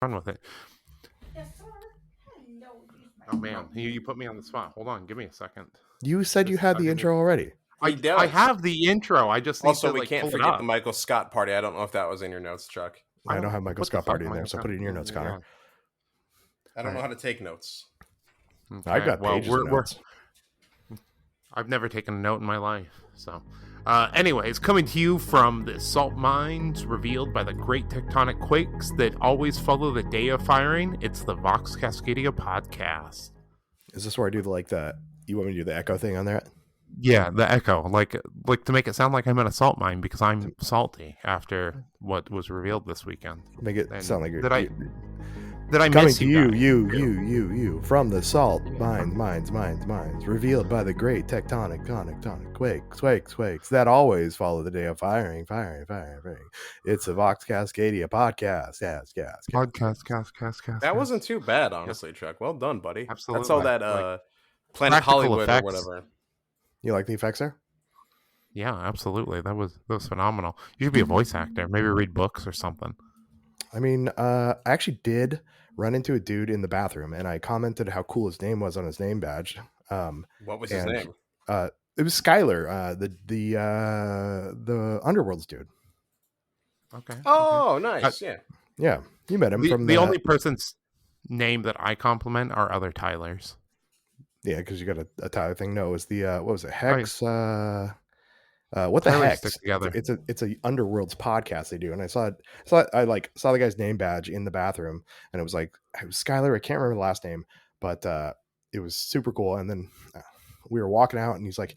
run with it. Yes, sir. Hello. Oh man, you put me on the spot. Hold on, give me a second. You said you had the intro already. I have the intro. I just need also to, we like, can't pull forget it the Michael Scott party. I don't know if that was in your notes, Chuck. I don't have Michael Scott party in there, so put it in your notes, Connor. I don't know how to take notes. Okay. I've got pages of notes. I've never taken a note in my life, so. Anyways, coming to you from the salt mines revealed by the great tectonic quakes that always follow the day of firing, it's the Vox Cascadia podcast. Is this where I do you want me to do the echo thing on there? Yeah, the echo, like to make it sound like I'm in a salt mine because I'm salty after what was revealed this weekend. Make it sound like that I coming miss to you from the salt mines revealed by the great tectonic quakes that always follow the day of firing. It's a Vox Cascadia podcast. Podcast. That wasn't too bad, honestly, Chuck. Well done, buddy. Absolutely. That's all that Planet Hollywood effects. or whatever. You like the effects there? Yeah, absolutely. That was phenomenal. You should be a voice actor. Maybe read books or something. I mean, I actually did run into a dude in the bathroom, and I commented how cool his name was on his name badge. What was his name? It was Skylar, the Underworlds dude. Okay. Oh, nice. Yeah. You met him from the only person's name that I compliment are other Tylers. Yeah, because you got a Tyler thing. No, it was the what was it? Hex. What the heck? It's a Underworlds podcast they do, and I saw the guy's name badge in the bathroom, and it was Skylar. I can't remember the last name, but it was super cool. And then we were walking out, and he's like,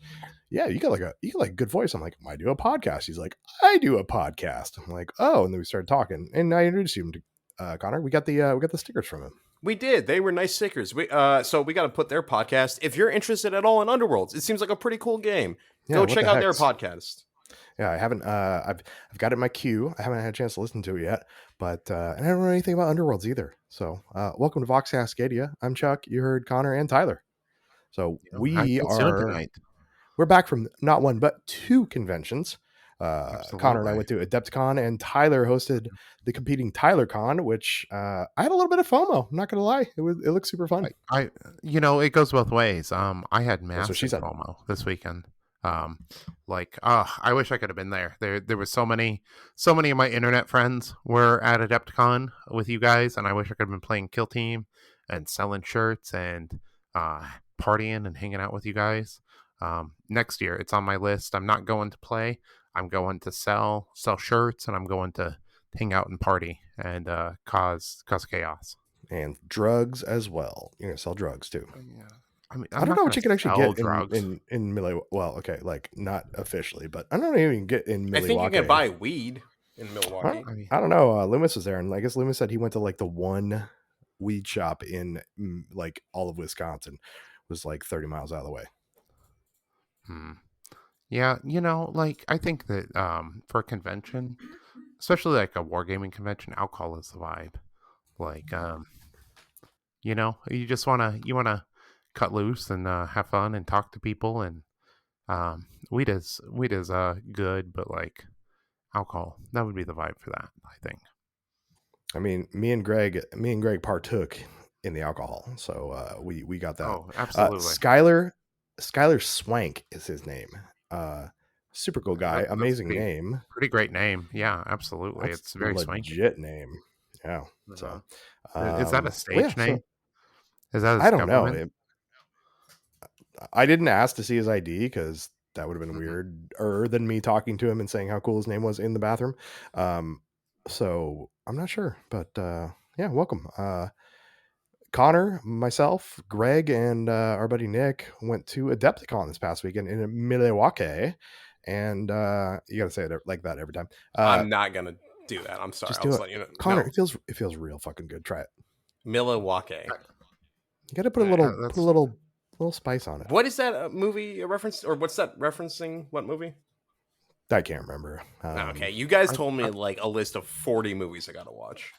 "Yeah, you got a good voice." I'm like, "I do a podcast." He's like, "I do a podcast." I'm like, "Oh," and then we started talking, and I introduced him to Connor. We got the stickers from him. We did. They were nice stickers. So we got to put their podcast. If you're interested at all in Underworlds, it seems like a pretty cool game. Go check out their podcast. Yeah, I haven't. I've got it in my queue. I haven't had a chance to listen to it yet, but and I don't know anything about Underworlds either. So, welcome to Vox Cascadia. I'm Chuck. You heard Connor and Tyler. So we're back from not one but two conventions. Connor and I went to Adepticon, and Tyler hosted the competing TylerCon, which I had a little bit of FOMO. I'm not gonna lie, it looked super fun. It goes both ways. I had massive FOMO this weekend. I wish I could have been there. There was so many of my internet friends were at Adepticon with you guys, and I wish I could have been playing Kill Team and selling shirts and partying and hanging out with you guys. Next year, it's on my list. I'm not going to play. I'm going to sell shirts, and I'm going to hang out and party and cause chaos and drugs as well. You're gonna sell drugs too. Yeah, I mean, I don't know what you can actually get in Milwaukee. Well, okay, like not officially, but I don't even get in Milwaukee. I think you can buy weed in Milwaukee. I don't know. Loomis was there, and I guess Loomis said he went to like the one weed shop in like all of Wisconsin. It was like 30 miles out of the way. Yeah, I think that for a convention, especially like a wargaming convention, alcohol is the vibe. Like, you just wanna cut loose and have fun and talk to people, and weed is good, but like alcohol, that would be the vibe for that, I think. I mean, me and Greg partook in the alcohol, so we got that. Oh, absolutely. Skylar Swank is his name. Super cool guy. Amazing name. Pretty great name. Yeah, absolutely. It's very swanky. Legit name. Yeah. So, is that a stage name? Is that? I don't know. I didn't ask to see his ID because that would have been weirder than me talking to him and saying how cool his name was in the bathroom. So I'm not sure, but yeah, welcome. Connor, myself, Greg, and our buddy Nick went to Adepticon this past weekend in Milwaukee, and you got to say it like that every time. I'm not gonna do that. I'm sorry. Just do it. Connor, no. It feels real fucking good. Try it. Milwaukee. You got to put a little spice on it. What is that movie reference, or what's that referencing? What movie? I can't remember. Okay, you guys told me like a list of 40 movies I got to watch.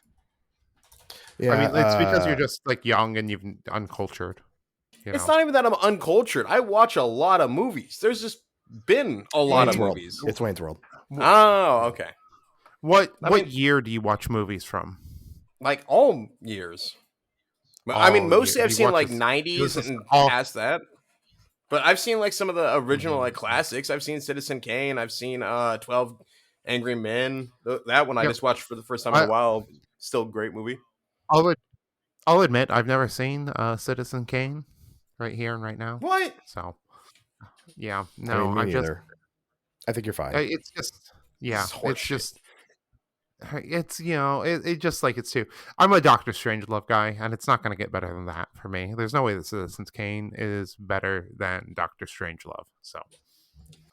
Yeah, I mean, it's because you're just like young and you've uncultured. It's not even that I'm uncultured. I watch a lot of movies. There's just been a lot of movies. It's Wayne's World. Oh, okay. What year do you watch movies from? Like all years. I mean, mostly I've seen like 90s and past that. But I've seen like some of the original like classics. I've seen Citizen Kane. I've seen 12 Angry Men. That one I just watched for the first time in a while. Still a great movie. I'll admit I've never seen Citizen Kane right here and right now. What? So yeah, no, I mean, me neither. I think you're fine. It's just it's just it just like it's too. I'm a Doctor Strangelove guy, and it's not going to get better than that for me. There's no way that Citizen Kane is better than Doctor Strangelove. So.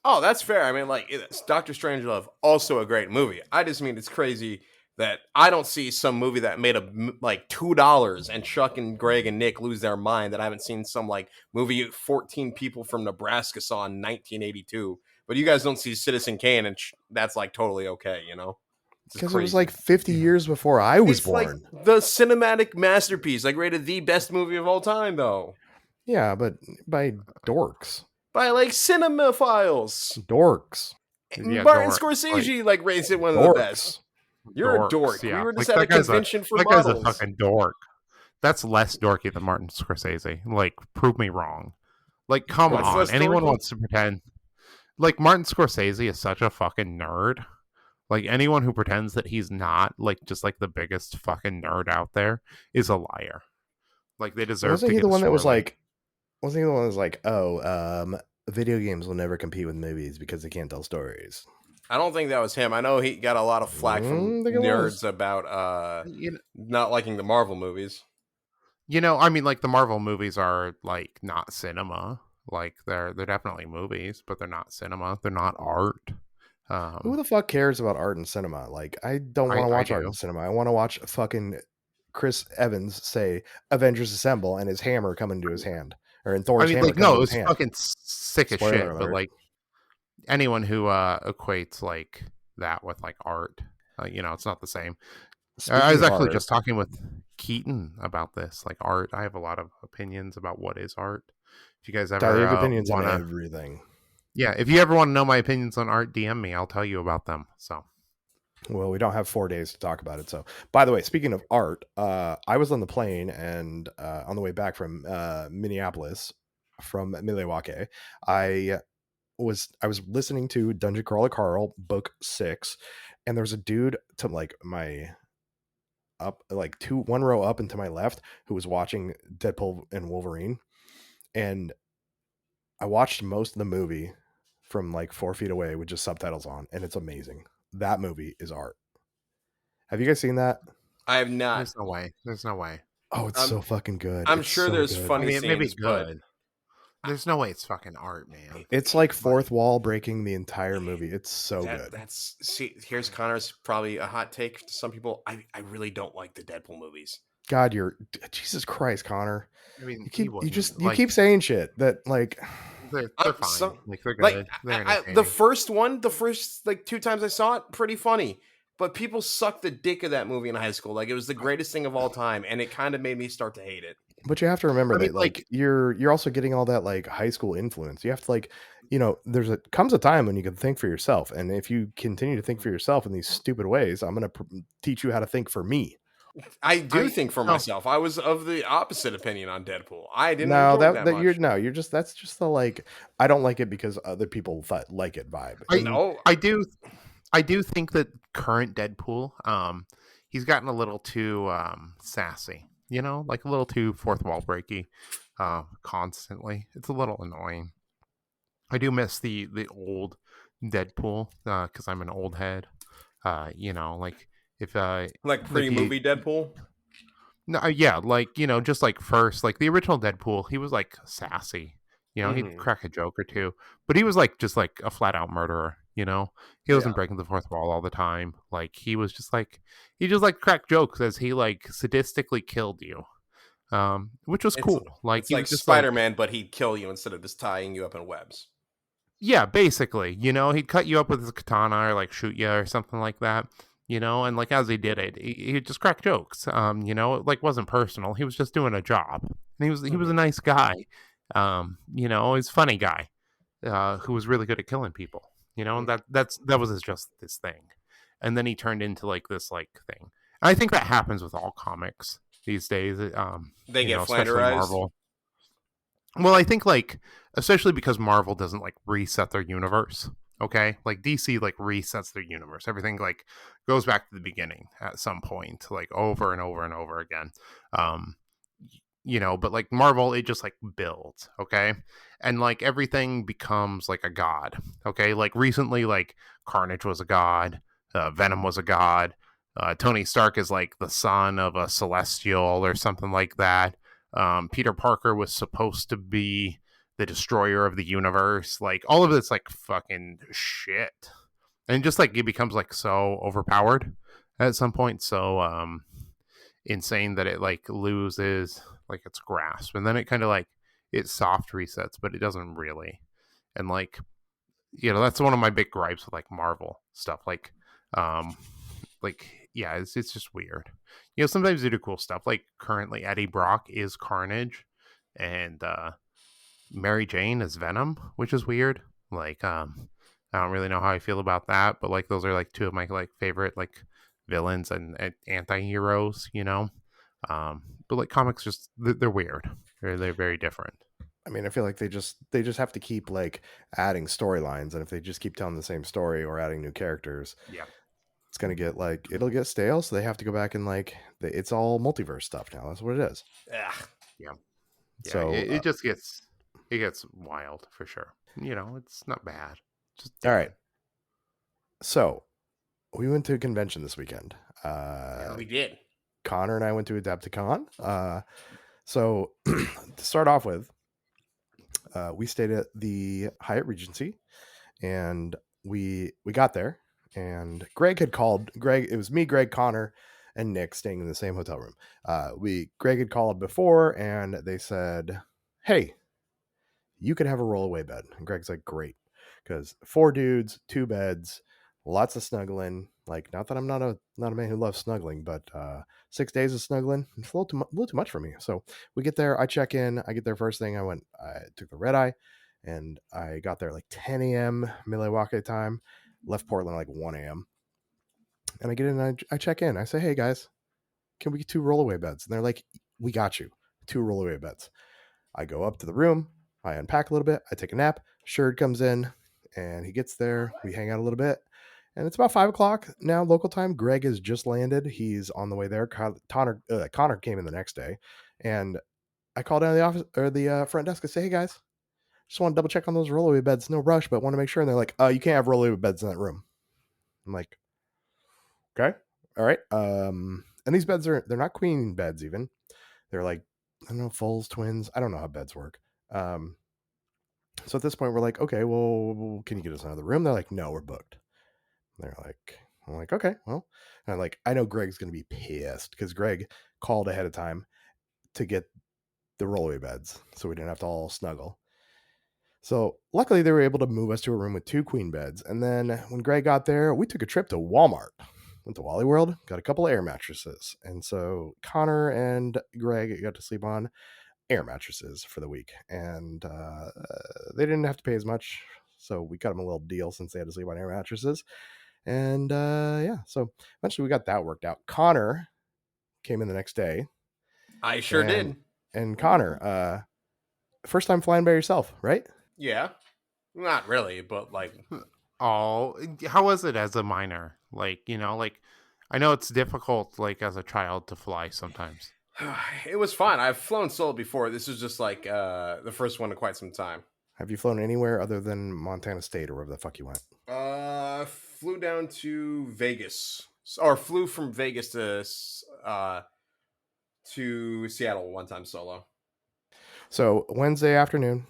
Oh, that's fair. I mean, like, it's Doctor Strangelove, also a great movie. I just mean it's crazy that I don't see some movie that made like $2 and Chuck and Greg and Nick lose their mind that I haven't seen some like movie 14 people from Nebraska saw in 1982. But you guys don't see Citizen Kane, and that's like totally okay, you know? Because it was like 50 years before I was born. Like the cinematic masterpiece, like rated the best movie of all time, though. Yeah, but by dorks. By like cinemaphiles. Dorks. Yeah, Martin Scorsese like rates it one of the best. You're a dork. Yeah. We were just at a convention for models. That guy's a fucking dork. That's less dorky than Martin Scorsese. Like, prove me wrong. Like, come on. Anyone wants to pretend. Like, Martin Scorsese is such a fucking nerd. Like, anyone who pretends that he's not, like, just, like, the biggest fucking nerd out there is a liar. Like, they deserve wasn't he the one that was like, wasn't he the one that was like, video games will never compete with movies because they can't tell stories? I don't think that was him. I know he got a lot of flack from nerds about not liking the Marvel movies. You know, I mean, like, the Marvel movies are, like, not cinema. Like, they're definitely movies, but they're not cinema. They're not art. Who the fuck cares about art and cinema? Like, I don't want to watch art and cinema. I want to watch fucking Chris Evans say Avengers Assemble and his hammer come into his hand. Or in Thor's hammer. Like, no, it was fucking sick as shit. Alert. But, like, anyone who equates, like, that with, like, art, you know, it's not the same. I was actually just talking with Keaton about this. Like, art, I have a lot of opinions about what is art. If you guys ever have opinions on everything. Yeah, if you ever want to know my opinions on art, DM me. I'll tell you about them. So, well, we don't have 4 days to talk about it. So, by the way, speaking of art, I was on the plane and on the way back from Minneapolis, from Milwaukee, I was listening to Dungeon Crawler Carl Book 6, and there was a dude to like my up like one row up and to my left who was watching Deadpool and Wolverine, and I watched most of the movie from like 4 feet away with just subtitles on, and it's amazing. That movie is art. Have you guys seen that? I have not. There's no way. Oh, it's so fucking good. I'm sure there's funny scenes. Maybe good. There's no way it's fucking art, man. It's like fourth wall breaking the entire movie. It's so good. Here's Connor's probably a hot take to some people. I really don't like the Deadpool movies. God, Jesus Christ, Connor. I mean, you keep saying shit that like they're fine. Like they're good. Like, the first like 2 times I saw it, pretty funny. But people sucked the dick of that movie in high school. Like, it was the greatest thing of all time, and it kind of made me start to hate it. But you have to remember that like you're also getting all that like high school influence. You have to like, you know, comes a time when you can think for yourself, and if you continue to think for yourself in these stupid ways, I'm going to teach you how to think for me. I think for myself. I was of the opposite opinion on Deadpool. I didn't enjoy that much. That's just the like, I don't like it because other people like it vibe. I do think that current Deadpool, he's gotten a little too sassy, you know, like a little too fourth wall breaky constantly. It's a little annoying. I do miss the old Deadpool because I'm an old head. You know, like if like pre-movie Deadpool. No, yeah, like, you know, just like first, like the original Deadpool, he was like sassy. You know, he'd crack a joke or two, but he was like just like a flat out murderer. You know, he wasn't breaking the fourth wall all the time. Like he just cracked jokes as he like sadistically killed you, which was cool. Like it's like Spider-Man, but he'd kill you instead of just tying you up in webs. Yeah, basically, you know, he'd cut you up with his katana or like shoot you or something like that. You know, and like as he did it, he just cracked jokes. You know, it like wasn't personal. He was just doing a job, and he was a nice guy. You know, he's a funny guy who was really good at killing people. You know, and that was just this thing, and then he turned into like this like thing, I think that happens with all comics these days. They get especially flanderized. Marvel. Well, I think like especially because Marvel doesn't like reset their universe. Okay, like DC like resets their universe. Everything like goes back to the beginning at some point, like over and over and over again. Um, but like Marvel, it just like builds. Okay, and like everything becomes like a god. Okay, like recently, like Carnage was a god, Venom was a god. Tony Stark is like the son of a celestial or something like that. Peter Parker was supposed to be the destroyer of the universe. Like all of it's like fucking shit, and just like it becomes like so overpowered at some point, so insane that it like loses like its grasp, and then it kind of like it soft resets, but it doesn't really. And like that's one of my big gripes with like Marvel stuff. Um, yeah, it's just weird. Sometimes they do cool stuff. Like currently, Eddie Brock is Carnage, and Mary Jane is Venom, which is weird. Like, I don't really know how I feel about that, but like those are like two of my like favorite like villains and anti-heroes. But like comics, just they're weird. They're very different. I mean, I feel like they just have to keep like adding storylines, and if they just keep telling the same story or adding new characters, Yeah, it's gonna get like it'll get stale. So they have to go back and like it's all multiverse stuff now. That's what it is. Yeah, yeah. So It just gets wild for sure. It's not bad. Just all right. So we went to a convention this weekend. yeah, we did. Connor and I went to Adepticon. So to start off with, we stayed at the Hyatt Regency, and we got there, and Greg had called. It was me, Greg, Connor, and Nick staying in the same hotel room. Greg had called before, and they said, "Hey, you can have a rollaway bed." And Greg's like, "Great," because 4 dudes, 2 beds, lots of snuggling. Like, not that I'm not a man who loves snuggling, but 6 days of snuggling, it's a little too much for me. So we get there, I check in, I get there first thing. I took the red eye, and I got there like 10 a.m. Milwaukee time. Left Portland like 1 a.m. And I get in, and I check in. I say, "Hey guys, can we get 2 rollaway beds?" And they're like, "We got you, 2 rollaway beds." I go up to the room, I unpack a little bit, I take a nap. Sherd comes in, and he gets there. We hang out a little bit, and it's about 5 o'clock now, local time. Greg has just landed. He's on the way there. Connor came in the next day, and I call down the office or the front desk. I say, "Hey guys, just want to double check on those rollaway beds. No rush, but want to make sure." And they're like, "You can't have rollaway beds in that room." I'm like, "Okay, all right." And these beds they're not queen beds even. They're like, I don't know, Foles twins. I don't know how beds work. So at this point, we're like, "Okay, well, can you get us another room?" They're like, "No, we're booked." I'm like, "Okay, well," and I know Greg's going to be pissed because Greg called ahead of time to get the rollaway beds so we didn't have to all snuggle. So luckily, they were able to move us to a room with 2 queen beds. And then when Greg got there, we took a trip to Walmart. Went to Wally World, got a couple of air mattresses. And so Connor and Greg got to sleep on air mattresses for the week, and they didn't have to pay as much, so we got them a little deal since they had to sleep on air mattresses. And yeah, so eventually we got that worked out. Connor came in the next day. I sure did. And Connor, first time flying by yourself, right? Yeah, not really, but like, oh, how was it as a minor? Like, I know it's difficult, like as a child, to fly sometimes. it was fine. I've flown solo before. This is just like the first one in quite some time. Have you flown anywhere other than Montana State or wherever the fuck you went? Flew down to Vegas, or flew from Vegas to Seattle one time solo. So Wednesday afternoon.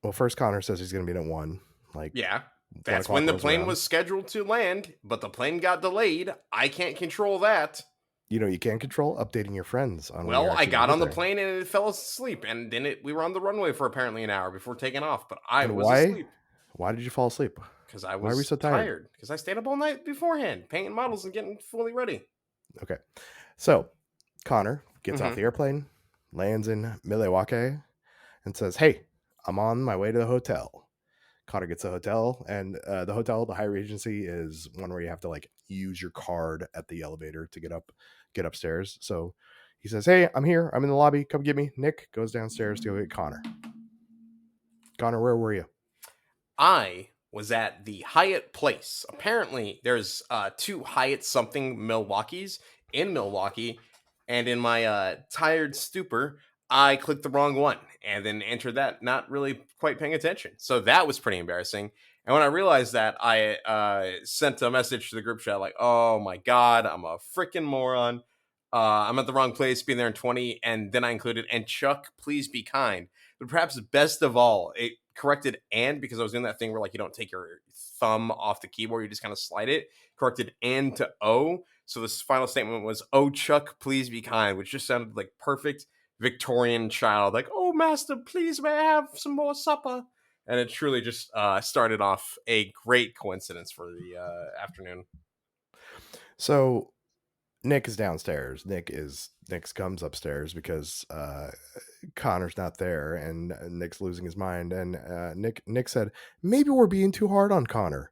Well, first Connor says he's going to be at 1. Like, yeah, that's when the plane was scheduled to land, but the plane got delayed. I can't control that. You can't control updating your friends on. Well, I got on the plane and it fell asleep, and then we were on the runway for apparently an hour before taking off. But I was asleep. Why did you fall asleep? Because I was. Why were you so tired? Because I stayed up all night beforehand, painting models and getting fully ready. Okay, so Connor gets off the airplane, lands in Milwaukee, and says, "Hey, I'm on my way to the hotel. Connor gets a hotel, and the High Regency is one where you have to like use your card at the elevator to get upstairs. So he says, "Hey, I'm here. I'm in the lobby. Come get me." Nick goes downstairs to go get Connor. Connor, where were you? I was at the Hyatt Place. Apparently, there's 2 Hyatt something Milwaukee's in Milwaukee, and in my tired stupor, I clicked the wrong one and then entered that, not really quite paying attention. So that was pretty embarrassing. And when I realized that, I sent a message to the group chat like, "Oh my god, I'm a freaking moron. I'm at the wrong place. Being there in 20." And then I included, "And Chuck, please be kind." But perhaps best of all, it corrected "and" because I was doing that thing where like you don't take your thumb off the keyboard, you just kind of slide it. Corrected "and" to "o." So this final statement was, "Oh Chuck, please be kind," which just sounded like perfect Victorian child, like, "Oh master, please may I have some more supper?" And it truly just started off a great coincidence for the afternoon. So Nick is downstairs. Nick comes upstairs because Connor's not there, and Nick's losing his mind. And Nick said, maybe we're being too hard on Connor,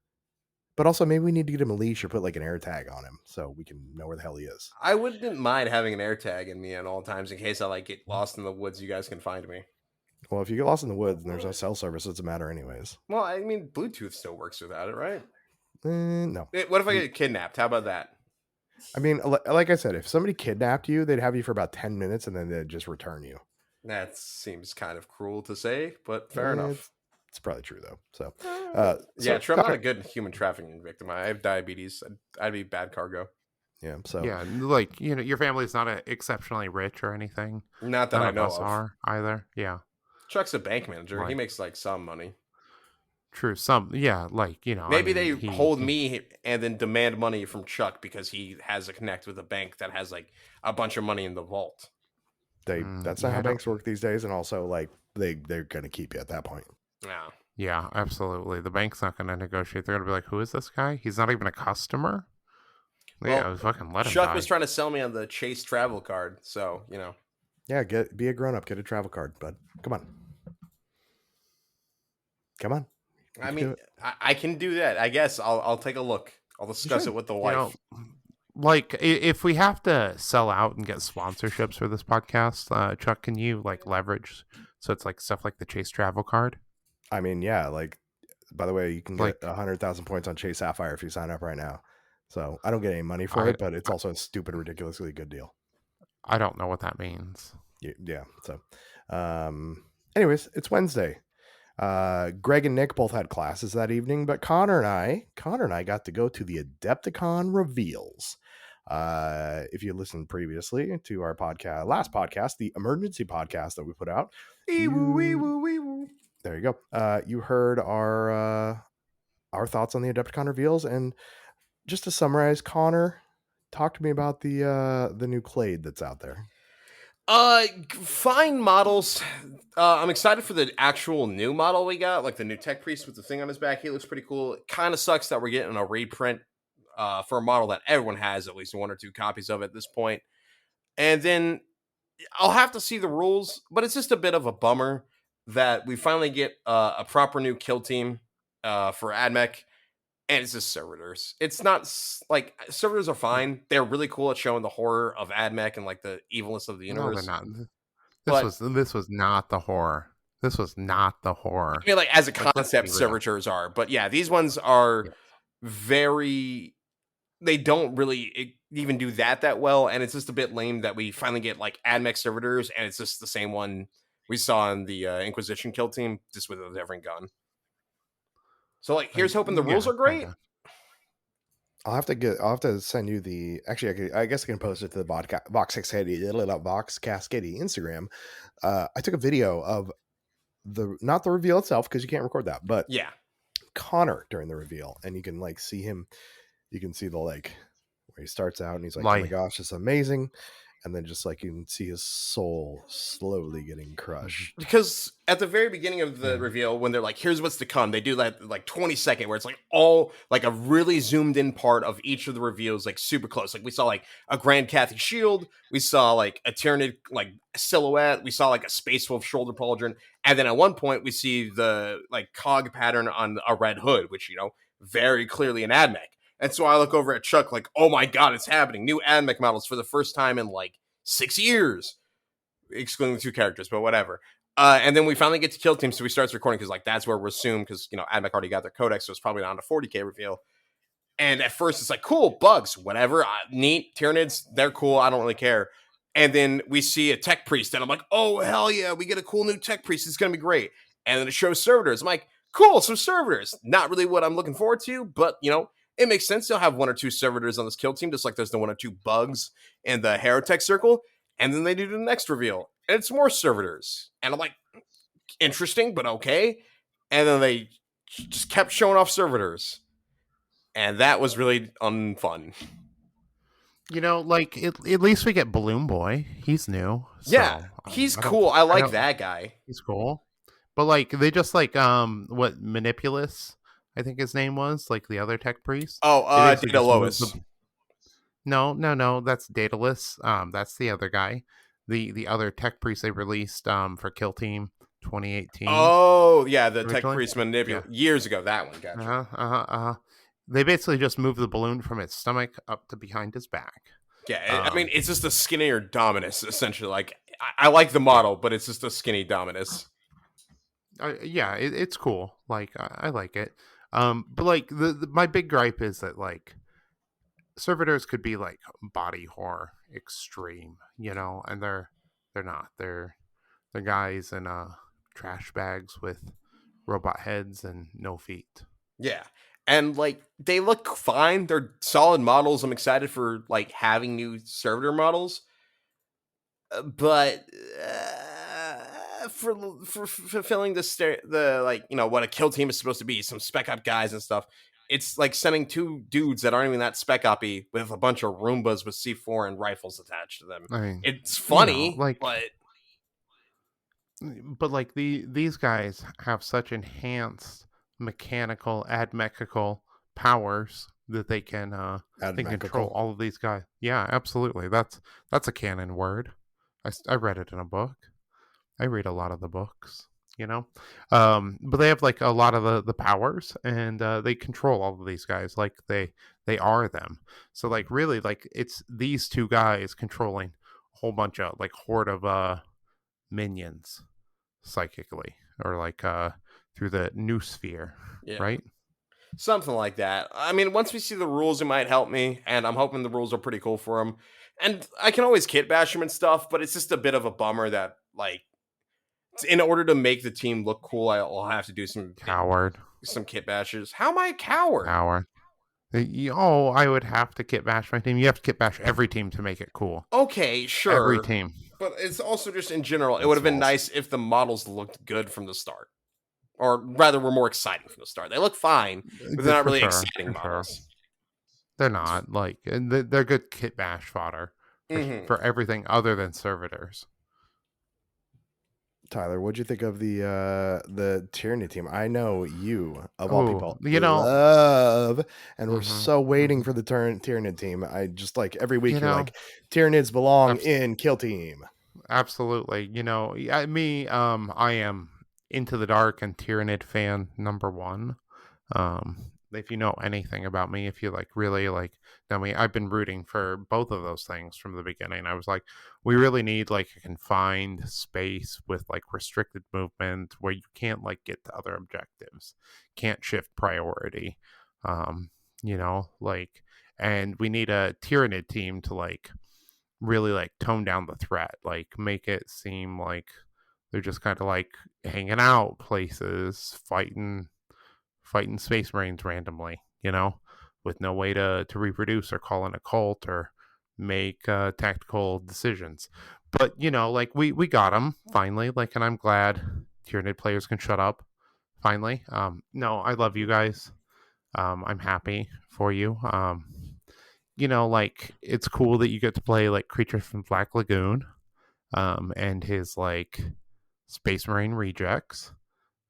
but also maybe we need to get him a leash or put like an air tag on him so we can know where the hell he is. I wouldn't mind having an air tag in me at all times in case I like get lost in the woods. You guys can find me. Well, if you get lost in the woods and there's no cell service, it doesn't matter anyways. Well, I mean, Bluetooth still works without it, right? No. What if I get kidnapped? How about that? I mean, like I said, if somebody kidnapped you, they'd have you for about 10 minutes and then they'd just return you. That seems kind of cruel to say, but fair enough. It's probably true though. So, yeah, true. I'm not a good human trafficking victim. I have diabetes. I'd be bad cargo. Yeah. So yeah, like your family's not exceptionally rich or anything. Not that None I know of us are either. Yeah. Chuck's a bank manager. Right. He makes like some money. True. Some. Yeah. Like maybe they hold me and then demand money from Chuck because he has a connect with a bank that has like a bunch of money in the vault. That's not how banks work these days, and also like they're gonna keep you at that point. Yeah. Yeah, absolutely. The bank's not gonna negotiate. They're gonna be like, "Who is this guy? He's not even a customer." Well, fucking let him Chuck die. was trying to sell me on the Chase travel card, so Yeah, be a grown up, get a travel card, bud. Come on. I mean, I can do that. I guess I'll take a look. I'll discuss it with the wife. Like if we have to sell out and get sponsorships for this podcast, Chuck, can you like leverage so it's like stuff like the Chase travel card? I mean, yeah. Like, by the way, you can get 100,000 points on Chase Sapphire if you sign up right now. So I don't get any money for it, but it's also a stupid, ridiculously good deal. I don't know what that means. Yeah. So, anyways, it's Wednesday. Greg and Nick both had classes that evening, but Connor and I got to go to the Adepticon reveals. If you listened previously to our last podcast, the emergency podcast that we put out, there you go. You heard our thoughts on the Adepticon reveals, and just to summarize, Connor, talk to me about the new Clade that's out there. Fine models. I'm excited for the actual new model we got, like the new tech priest with the thing on his back. He looks pretty cool. It kind of sucks that we're getting a reprint for a model that everyone has at least 1 or 2 copies of at this point. And then I'll have to see the rules, but it's just a bit of a bummer that we finally get a proper new kill team for AdMech. And it's just servitors. It's not like servitors are fine. They're really cool at showing the horror of AdMech and like the evilness of the universe. No, they're not. This was not the horror. This was not the horror. I mean, like as a concept, servitors are, but yeah, these ones are very. They don't really even do that well, and it's just a bit lame that we finally get like AdMech servitors, and it's just the same one we saw in the Inquisition kill team, just with a different gun. So like, here's hoping the rules are great. Kinda. I'll have to send you the. Actually, I guess I can post it to the Vox Cascadia Instagram. I took a video of not the reveal itself because you can't record that, but Connor during the reveal, and you can like see him. You can see the like where he starts out and he's like, "Oh my gosh, it's amazing," and then just like you can see his soul slowly getting crushed. Because at the very beginning of the reveal, when they're like, here's what's to come, they do that like 20-second where it's like all like a really zoomed in part of each of the reveals, like super close. Like we saw like a Grand Cathy shield, we saw like a Tyranid like silhouette, we saw like a Space Wolf shoulder pauldron, and then at one point we see the like cog pattern on a red hood, which, you know, very clearly an AdMech. And so I look over at Chuck like, oh my god, it's happening. New AdMech models for the first time in like 6 years. Excluding the 2 characters, but whatever. And then we finally get to Kill Team, so we start recording because like that's where we're assumed, because, you know, AdMech already got their codex, so it's probably not a 40k reveal. And at first it's like, cool, bugs, whatever, neat, Tyranids, they're cool, I don't really care. And then we see a tech priest, and I'm like, oh hell yeah, we get a cool new tech priest, it's gonna be great. And then it shows servitors. I'm like, cool, some servitors. Not really what I'm looking forward to, but, you know, it makes sense. They'll have 1 or 2 servitors on this Kill Team, just like there's the 1 or 2 bugs in the Herotech circle. And then they do the next reveal, and it's more servitors. And I'm like, interesting, but okay. And then they just kept showing off servitors. And that was really unfun. You know, like, at least we get Balloon Boy. He's new. So, yeah, he's cool. I like that guy. He's cool. But, like, they just, like, what, Manipulus, I think his name was, like, the other tech priest. Oh, Data Lois. No, that's Daedalus. That's the other guy. The other tech priest they released for Kill Team 2018. Oh, yeah, the originally? Tech priest manipulate years ago. That one, gotcha. They basically just moved the balloon from its stomach up to behind his back. Yeah, I mean, it's just a skinnier Dominus, essentially. Like, I like the model, but it's just a skinny Dominus. Yeah, it's cool. Like, I like it. But like, my big gripe is that, like, servitors could be like body horror extreme, you know, and they're not. They're guys in trash bags with robot heads and no feet. Yeah. And like, they look fine. They're solid models. I'm excited for like having new servitor models. But for fulfilling the like, you know, what a kill team is supposed to be, some spec up guys and stuff, it's like sending 2 dudes that aren't even that spec up-y with a bunch of Roombas with C4 and rifles attached to them. I mean, it's funny, you know, like, but like these guys have such enhanced mechanical admechical powers that they can control all of these guys. Yeah, absolutely. That's a canon word. I read it in a book. I read a lot of the books, you know, but they have like a lot of the powers, and they control all of these guys like they are them. So like, really, like, it's these 2 guys controlling a whole bunch of like horde of minions psychically, or like through the new sphere, right? Something like that. I mean, once we see the rules, it might help me, and I'm hoping the rules are pretty cool for them. And I can always kit bash them and stuff, but it's just a bit of a bummer that, like, in order to make the team look cool, I'll have to do some kit bashes. How am I a coward? Oh, I would have to kit bash my team. You have to kit bash every team to make it cool. Okay, sure. Every team. But it's also just in general, it would have been nice if the models looked good from the start. Or rather, were more exciting from the start. They look fine, but they're not really exciting models. They're not. Like, they're good kit bash fodder for everything other than servitors. Tyler, what'd you think of the Tyranny team? I know you, of all people, love, and we're so waiting for the Tyranid team. I just, like, every week you're like, Tyranids belong in Kill Team. Absolutely. You know, I am Into the Dark and Tyranid fan number 1. If you know anything about me, if you like really like know me, I've been rooting for both of those things from the beginning. I was like, we really need like a confined space with like restricted movement where you can't like get to other objectives, can't shift priority, you know, like, and we need a Tyranid team to like really like tone down the threat, like make it seem like they're just kind of like hanging out places, fighting Space Marines randomly, you know, with no way to reproduce or call in a cult or make tactical decisions. But, you know, like, we got them finally, like, and I'm glad Tyranid players can shut up finally. No, I love you guys. I'm happy for you. like it's cool that you get to play like creatures from Black Lagoon, and his like Space Marine rejects,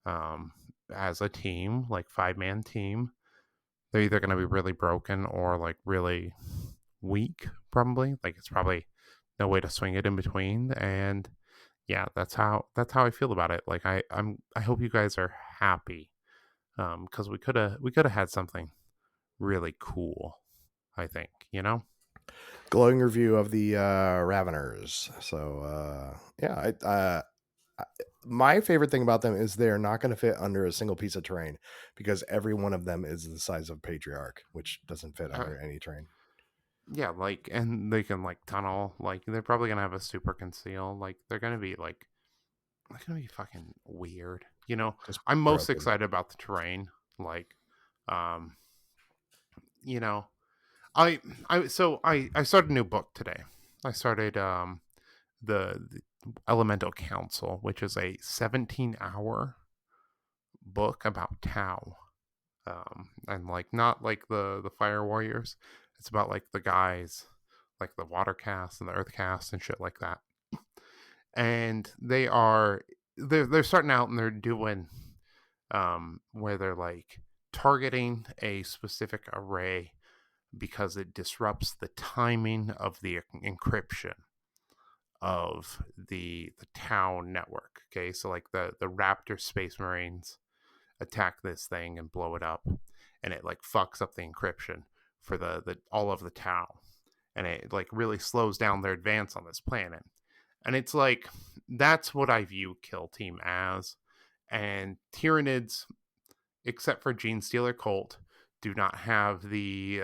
as a team, like 5-man team. They're either going to be really broken or like really weak, probably. Like it's probably no way to swing it in between. And yeah, that's how I feel about it. Like I hope you guys are happy, because we could have had something really cool, I think, glowing review of the Raveners. So my favorite thing about them is they're not going to fit under a single piece of terrain, because every one of them is the size of Patriarch, which doesn't fit under any terrain. Yeah, like, and they can like tunnel. Like they're probably gonna have a super conceal. Like they're gonna be fucking weird. Just I'm most broken. excited about the terrain. Like, I started a new book today. I started the Elemental Council, which is a 17-hour book about Tau, and like not like the Fire Warriors. It's about like the guys, like the Water Cast and the Earth Cast and shit like that. And they're starting out and they're doing where they're like targeting a specific array because it disrupts the timing of the encryption of the Tau network. Okay, so like the Raptor Space Marines attack this thing and blow it up, and it like fucks up the encryption for the all of the Tau, and it like really slows down their advance on this planet. And it's like, that's what I view Kill Team as. And Tyranids, except for Gene Stealer Cult, do not have the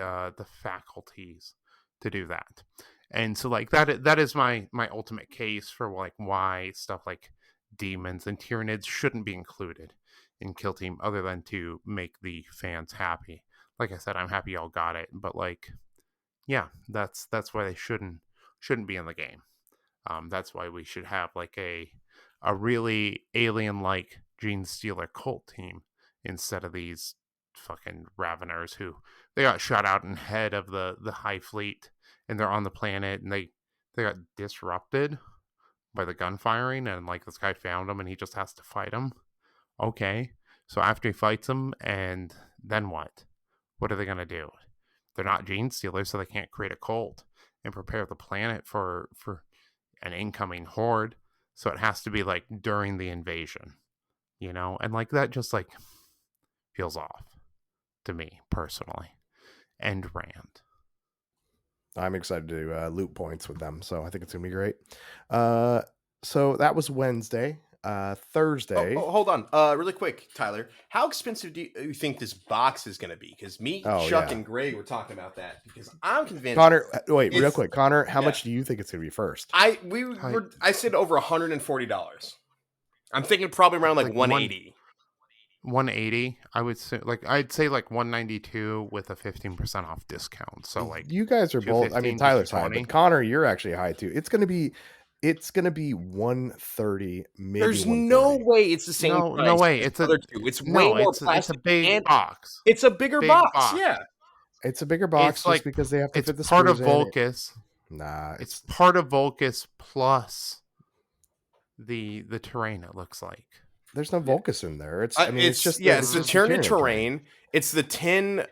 faculties to do that. And so like that is my ultimate case for like why stuff like demons and Tyranids shouldn't be included in Kill Team, other than to make the fans happy. Like I said, I'm happy y'all got it, but like, yeah, that's why they shouldn't be in the game. That's why we should have like a really alien-like Gene Stealer Cult team instead of these fucking Raveners who they got shot out in head of the High Fleet, and they're on the planet, and they got disrupted by the gunfiring, and like this guy found them and he just has to fight them. Okay, so after he fights them, and then what? What are they gonna do? They're not Gene Stealers, so they can't create a cult and prepare the planet for an incoming horde. So it has to be like during the invasion, and like that just like feels off to me personally. End rant. I'm excited to loot points with them, so I think it's gonna be great. So that was Wednesday. Thursday. Oh, hold on, really quick, Tyler. How expensive do you think this box is going to be? Because Chuck, and Greg were talking about that. Because I'm convinced. Connor, wait, real quick, Connor. How much do you think it's going to be first? I said over $140. I'm thinking probably around like 180. 180, I would say. Like I'd say like 192 with a 15% off discount. So like you guys are both. I mean, Tyler's high, but Connor, you're actually high too. It's gonna be 130. Maybe there's no way it's the same. No way. It's way more plastic. It's a big box. It's a bigger box. Yeah, it's a bigger box just because they have to fit the part of screws in. Vulcus. Nah, it's part of Vulcus plus the terrain. It looks like there's no Vulcus in there. It's just it's the Tyranid terrain. It's the 10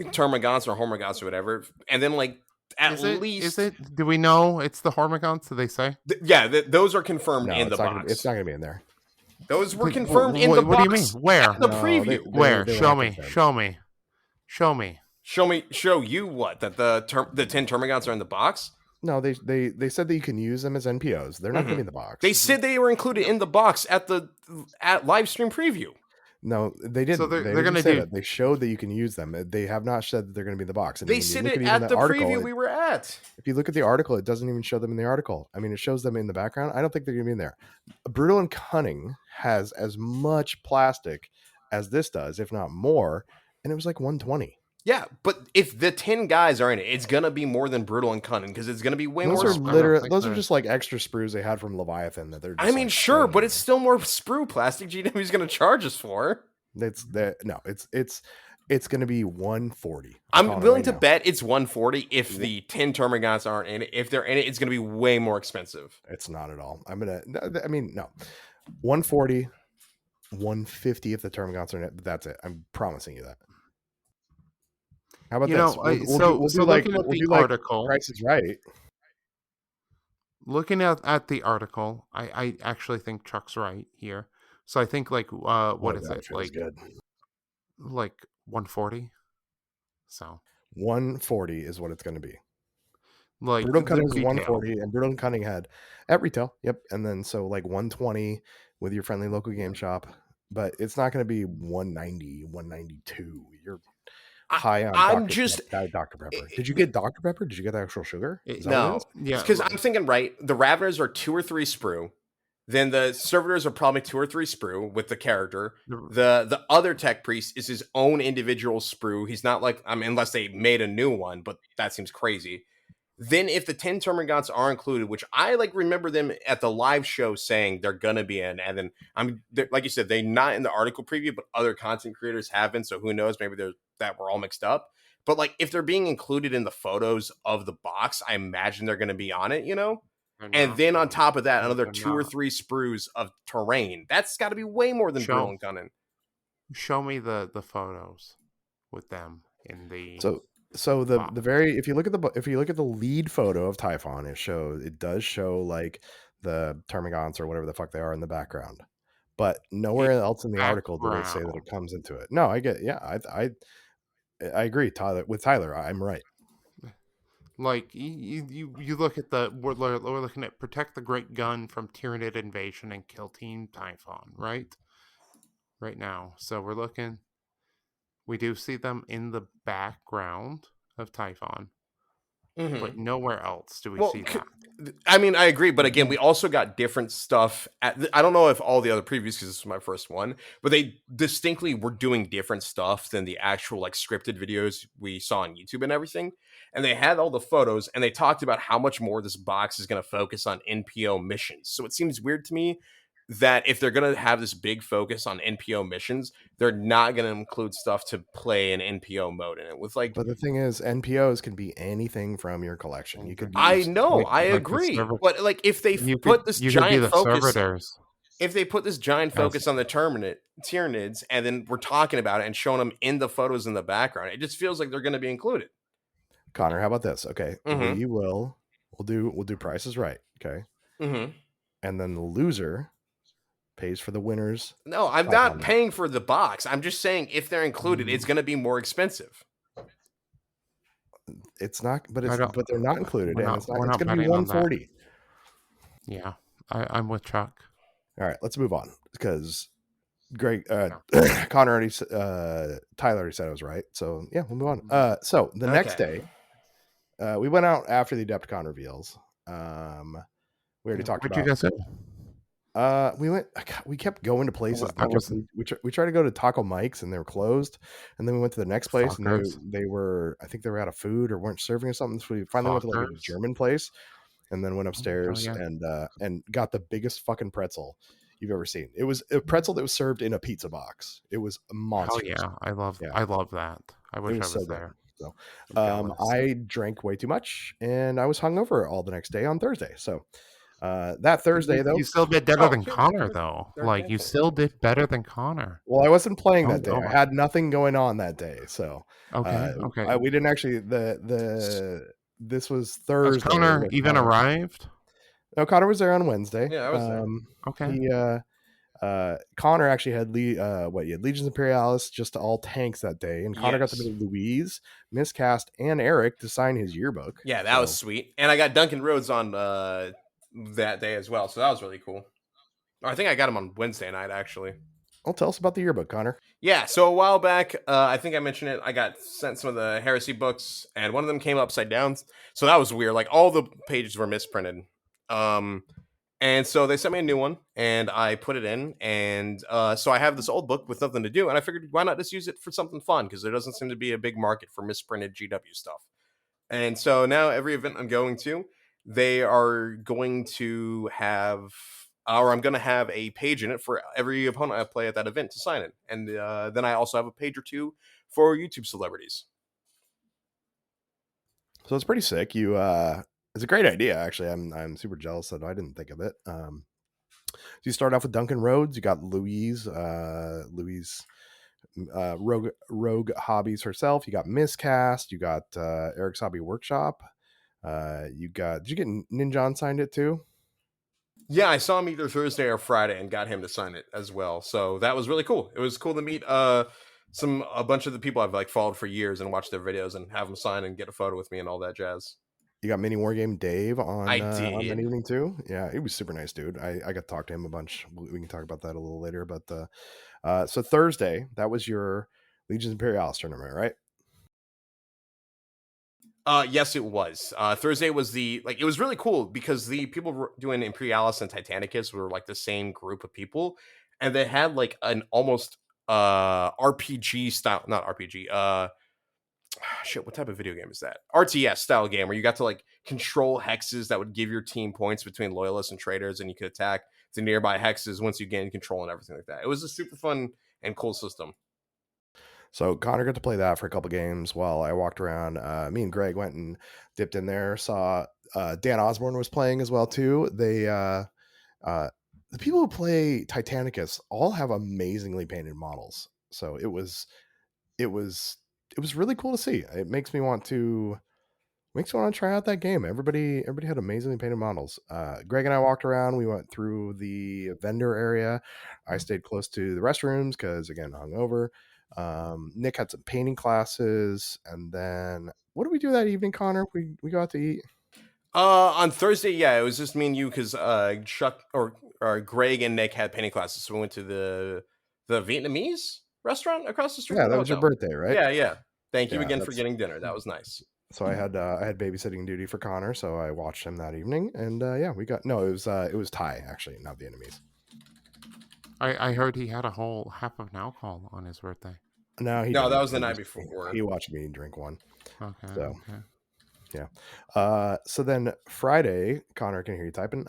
Termagants or Hormagaunts or whatever, and then like. Is it? Do we know it's the Hormagaunts? Did they say? Those are confirmed in the box. It's not going to be in there. Those were confirmed in the box. What do you mean? Where? The preview. Where? Show me. Show you what? That the 10 Termagants are in the box? No, they said that you can use them as NPOs. They're not going to be in the box. They said they were included in the box at live stream preview. No, they didn't. So they're going to do that. They showed that you can use them. They have not said that they're going to be in the box. And they said it at the preview we were at. If you look at the article, it doesn't even show them in the article. I mean, it shows them in the background. I don't think they're going to be in there. Brutal and Cunning has as much plastic as this does, if not more, and it was like 120. Yeah, but if the 10 guys are in it, it's going to be more than Brutal and Cunning because it's going to be way more. Those are just like extra sprues they had from Leviathan that they're just sure, but it's still more sprue plastic GW's going to charge us for. It's It's going to be 140. I'm willing to bet it's 140 if the 10 Termagants aren't in it. If they're in it, it's going to be way more expensive. It's not at all. No. 140, 150 if the Termagants are in it. That's it. I'm promising you that. How about this? We'll do looking at the article, Price is Right. Looking at the article, I actually think Chuck's right here. So I think what is it? Good. Like 140. So 140 is what it's going to be. Like Brutal Cunning is 140 and Brutal Cunning Head at retail. Yep. And then so like 120 with your friendly local game shop, but it's not going to be 190, 192. You're high on Dr. Pepper. Did you get Dr. Pepper? Did you get the actual sugar? No. Yeah. Because I'm thinking, right, the Raveners are 2 or 3 sprue. Then the Servitors are probably 2 or 3 sprue with the character. The other Tech Priest is his own individual sprue. He's not like, unless they made a new one, but that seems crazy. Then if the 10 Termagants are included, which I remember them at the live show saying they're going to be in, and then like you said, they're not in the article preview, but other content creators have been. So who knows? Maybe that we're all mixed up. But if they're being included in the photos of the box, I imagine they're going to be on it, And then on top of that, another 2 or 3 sprues of terrain. That's got to be way more than Brutal and Cunning. Show me the photos with them in the. So if you look at the lead photo of Typhon, it does show the Termagants or whatever the fuck they are in the background, but nowhere else in the article do they say that it comes into it. No, I agree, Tyler. With Tyler, I'm right. You look at we're looking at Protect the Great Gun from Tyranid Invasion and Kill Team Typhon, right now. So we're looking. We do see them in the background of Typhon, but nowhere else do we see that. I agree, but again, we also got different stuff. I don't know if all the other previews, because this was my first one, but they distinctly were doing different stuff than the actual scripted videos we saw on YouTube and everything. And they had all the photos, and they talked about how much more this box is going to focus on NPO missions. So it seems weird to me that if they're going to have this big focus on NPO missions, they're not going to include stuff to play an NPO mode in it. But the thing is, NPOs can be anything from your collection. You could. I know, I agree. But if they put this giant focus, if they put this giant focus on the Tyranids, and then we're talking about it and showing them in the photos in the background, it just feels like they're going to be included. Connor, how about this? Okay, we'll do Price is Right. Okay, and then the loser pays for the winners. No, I'm not paying for the box. I'm just saying if they're included, it's going to be more expensive. It's not, but they're not included, and it's going to be 140. Yeah, I'm with Chuck. All right, let's move on because Greg, Connor already, Tyler already said I was right. So yeah, we'll move on. So the next day, we went out after the Adepticon reveals. We already talked about. What you guys say? We kept going to places. We tried to go to Taco Mike's and they were closed, and then we went to the next place and they were, I think they were out of food or weren't serving us something. So we finally went to a German place, and then went upstairs and got the biggest fucking pretzel you've ever seen. It was a pretzel that was served in a pizza box. It was a monster. Oh yeah, I love that. I wish I was there. So I drank way too much and I was hungover all the next day on Thursday. So that Thursday, though, you still did better than Connor, though. You still did better than Connor. Well, I wasn't playing that day. I had nothing going on that day, so okay. We didn't actually. This was Thursday. Has Connor even arrived? No, Connor was there on Wednesday. Yeah, I was there. Okay. Connor actually had Legions Imperialis, just all tanks that day, and Connor got to meet Louise, Miscast, and Eric to sign his yearbook. Yeah, that was sweet. And I got Duncan Rhodes on that day as well, so that was really cool. I think I got him on Wednesday night, actually. Well, tell us about the yearbook, Connor. Yeah, so a while back, I think I mentioned it, I got sent some of the heresy books, and one of them came upside down, so that was weird. All the pages were misprinted. And so they sent me a new one, and I put it in, and so I have this old book with nothing to do, and I figured, why not just use it for something fun, because there doesn't seem to be a big market for misprinted GW stuff. And so now every event I'm going to, they are going to have, or I'm going to have a page in it for every opponent I play at that event to sign it. And then I also have a page or two for YouTube celebrities. So it's pretty sick. It's a great idea, actually. I'm super jealous that I didn't think of it. So you start off with Duncan Rhodes. You got Louise Rogue Hobbies herself. You got Miscast. You got Eric's Hobby Workshop. Did you get Ninjon signed it too? Yeah, I saw him either Thursday or Friday and got him to sign it as well. So that was really cool. It was cool to meet a bunch of the people I've like followed for years and watched their videos and have them sign and get a photo with me and all that jazz. You got Mini Wargame Dave on that did. evening too. Yeah, he was super nice, dude. I got to talk to him a bunch. We can talk about that a little later. But so Thursday, that was your Legions Imperialis tournament, right? Yes, it was. Thursday was it was really cool because the people doing Imperialis and Titanicus were like the same group of people, and they had like an almost RPG style, not RPG. Shit, what type of video game is that? RTS style game where you got to like control hexes that would give your team points between loyalists and traitors, and you could attack the nearby hexes once you gain control and everything like that. It was a super fun and cool system. So Connor got to play that for a couple games while I walked around. Me and Greg went and dipped in there. Saw Dan Osborne was playing as well too. The people who play Titanicus all have amazingly painted models. So it was really cool to see. It makes me want to try out that game. Everybody had amazingly painted models. Greg and I walked around. We went through the vendor area. I stayed close to the restrooms because again, hungover. Nick had some painting classes, and then what did we do that evening, Connor? We got to eat. On Thursday, yeah, it was just me and you because Chuck or Greg and Nick had painting classes, so we went to the Vietnamese restaurant across the street. Yeah, that was your birthday, right? Yeah. Thank you again for getting dinner. That was nice. So I had babysitting duty for Connor, so I watched him that evening, and yeah, it was Thai actually, not Vietnamese. I heard he had a whole half of an alcohol on his birthday. No, that was the night before. He watched me drink one. Okay. So, okay. Yeah. So then Friday, Connor, can hear you typing.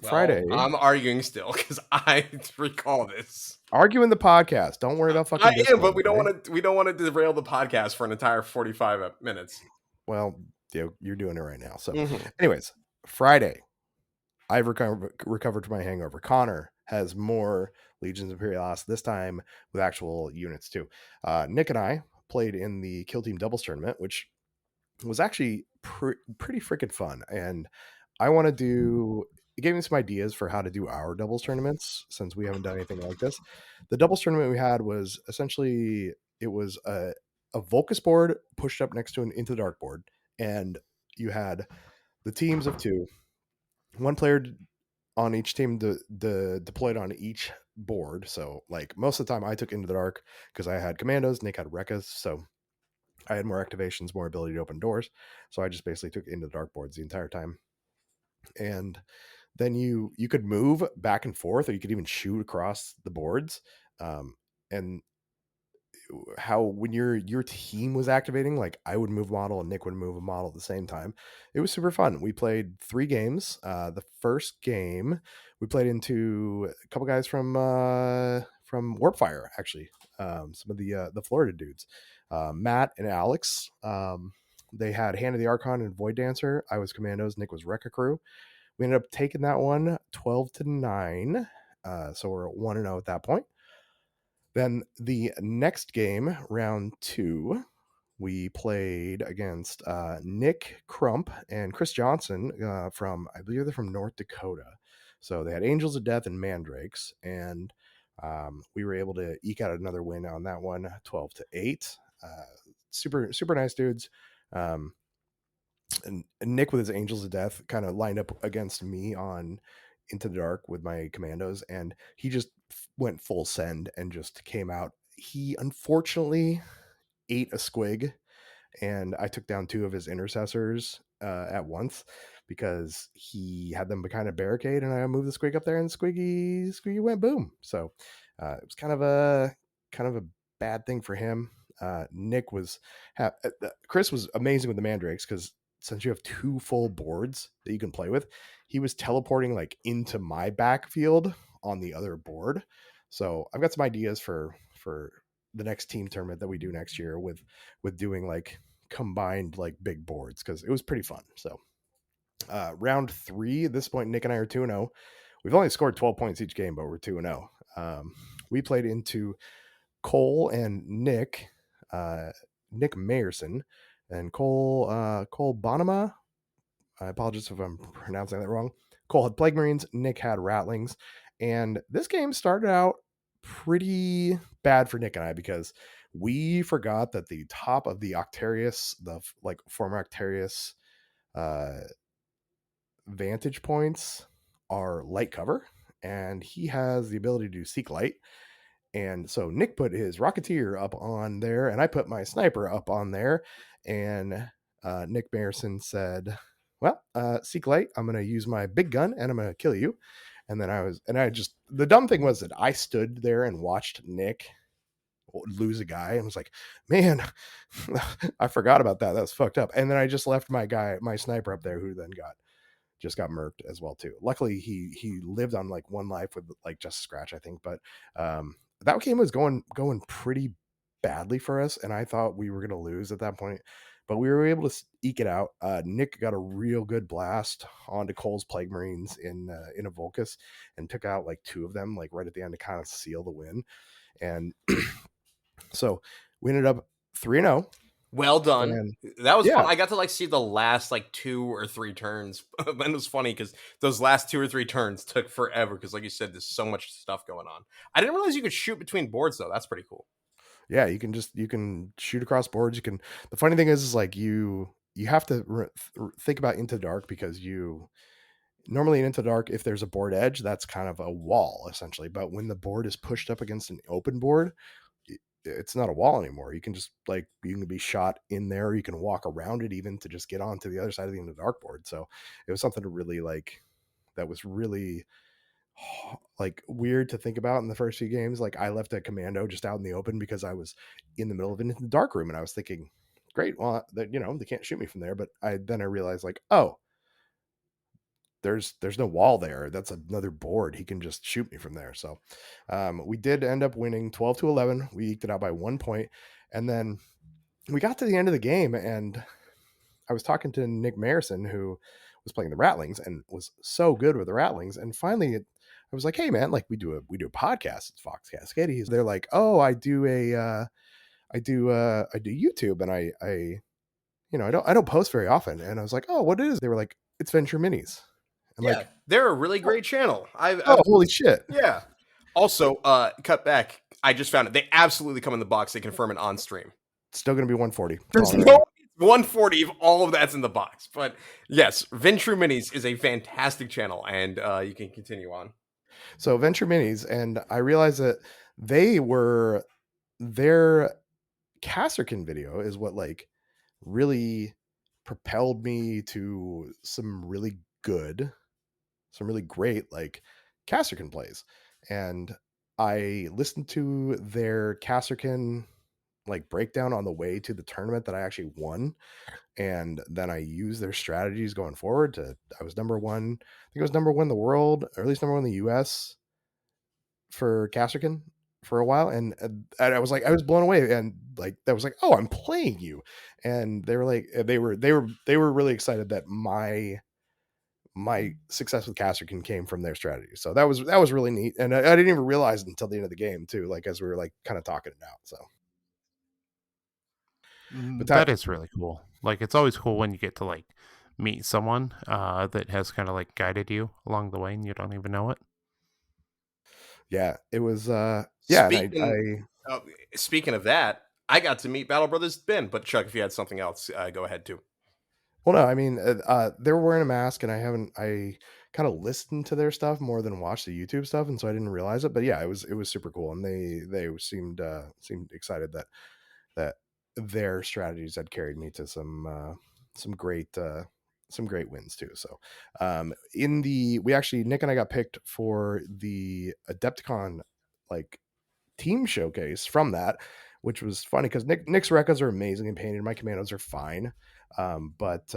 Friday, I'm arguing still because I recall this. Argue in the podcast. Don't worry about fucking. I am, but we don't want to derail the podcast for an entire 45 minutes. Well, you're doing it right now. So, anyways, Friday, I've recovered from my hangover. Connor has more Legions Imperialis, this time with actual units too. Nick and I played in the Kill Team Doubles tournament, which was actually pretty freaking fun. And it gave me some ideas for how to do our doubles tournaments since we haven't done anything like this. The doubles tournament we had was essentially, it was a Volcus board pushed up next to an Into the Dark board. And you had the teams of two, one player on each team deployed on each board. So like most of the time I took Into the Dark because I had commandos, Nick had Rekkas. So I had more activations, more ability to open doors. So I just basically took Into the Dark boards the entire time. And then you could move back and forth, or you could even shoot across the boards. And how when your team was activating, like I would move a model and Nick would move a model at the same time. It was super fun. We played 3 games. The first game we played into a couple guys from Warpfire, actually. Some of the Florida dudes, Matt and Alex. They had Hand of the Archon and Void Dancer. I was Commandos. Nick was Rekka Crew. We ended up taking that one 12-9. So we're 1-0 at that point. Then the next game, round 2, we played against Nick Crump and Chris Johnson from, I believe they're from North Dakota. So they had Angels of Death and Mandrakes, and we were able to eke out another win on that one, 12-8. Super, super nice dudes. And Nick with his Angels of Death kind of lined up against me on Into the Dark with my commandos, and he just went full send and just came out. He unfortunately ate a squig, and I took down 2 of his intercessors at once because he had them kind of barricade, and I moved the squig up there, and Squiggy went boom. So it was kind of a bad thing for him. Nick was Chris was amazing with the Mandrakes because since you have 2 full boards that you can play with, he was teleporting like into my backfield on the other board. So I've got some ideas for the next team tournament that we do next year with doing like combined like big boards, because it was pretty fun. So round 3 at this point, Nick and I are 2-0. We've only scored 12 points each game, but we're 2-0. We played into Cole and Nick Mayerson and Cole Bonema. I apologize if I'm pronouncing that wrong. Cole had Plague Marines, Nick had Rattlings, and this game started out pretty bad for Nick and I because we forgot that the top of the Octarius, the like former Octarius vantage points are light cover, and he has the ability to seek light. And so Nick put his Rocketeer up on there, and I put my Sniper up on there. And Nick Mayerson said, well, seek light, I'm going to use my big gun and I'm going to kill you. And then the dumb thing was that I stood there and watched Nick lose a guy and was like, man, I forgot about that. That was fucked up. And then I just left my Sniper up there, who then just got murked as well too. Luckily he lived on like 1 life with like just a scratch, I think. But that game was going pretty badly for us, and I thought we were going to lose at that point, but we were able to eke it out. Nick got a real good blast onto Cole's Plague Marines in a Volcus and took out like 2 of them like right at the end to kind of seal the win. And so we ended up 3-0. Well done. And that was fun. I got to like see the last like 2 or 3 turns. And it was funny because those last 2 or 3 turns took forever because, like you said, there's so much stuff going on. I didn't realize you could shoot between boards though. That's pretty cool. Yeah, you can shoot across boards. The funny thing is like you have to think about Into Dark, because normally in Into Dark, if there's a board edge, that's kind of a wall essentially. But when the board is pushed up against an open board, it's not a wall anymore. You can just like, you can be shot in there. You can walk around it even to just get onto the other side of the Into Dark board. So it was something to really like, that was really like weird to think about in the first few games. Like I left a commando just out in the open because I was in the middle of an Into Dark room, and I was thinking, great, well, they can't shoot me from there. But I realized like, oh, there's no wall there. That's another board. He can just shoot me from there. So we did end up winning 12-11. We eked it out by 1 point. And then we got to the end of the game, and I was talking to Nick Mayerson, who was playing the Rattlings and was so good with the Rattlings. And finally I was like, hey man, like we do a podcast. It's Vox Cascadia. They're like, oh, I do YouTube, and I don't post very often. And I was like, oh, what is it? They were like, it's Venture Minis. Like, they're a really great channel. Holy shit. Yeah. Also, cut back. I just found it. They absolutely come in the box. They confirm it on stream. It's still going to be 140. There's no 140 if all of that's in the box. But yes, Venture Minis is a fantastic channel, and you can continue on. So Venture Minis, and I realized that their Casterkin video is what like really propelled me to some really great like Casterkin plays. And I listened to their Casterkin like breakdown on the way to the tournament that I actually won, and then I used their strategies going forward. I was number 1. I think I was number 1 in the world, or at least number 1 in the US for Casterkin for a while, and I was blown away, and like that was like, oh, I'm playing you. And they were like, they were really excited that my success with Casterkin came from their strategy. So that was really neat, and I didn't even realize it until the end of the game too, like as we were like kind of talking it out. So but that is really cool. Like it's always cool when you get to like meet someone that has kind of like guided you along the way and you don't even know it. Yeah, it was speaking of that, I got to meet Battle Brothers Ben, but Chuck, if you had something else, go ahead too. Well, no, I mean, they were wearing a mask, and I kind of listened to their stuff more than watched the YouTube stuff, and so I didn't realize it. But yeah, it was super cool, and they seemed excited that their strategies had carried me to some great wins too. So Nick and I got picked for the Adepticon like team showcase from that, which was funny because Nick's recos are amazing and painted. My commandos are fine. But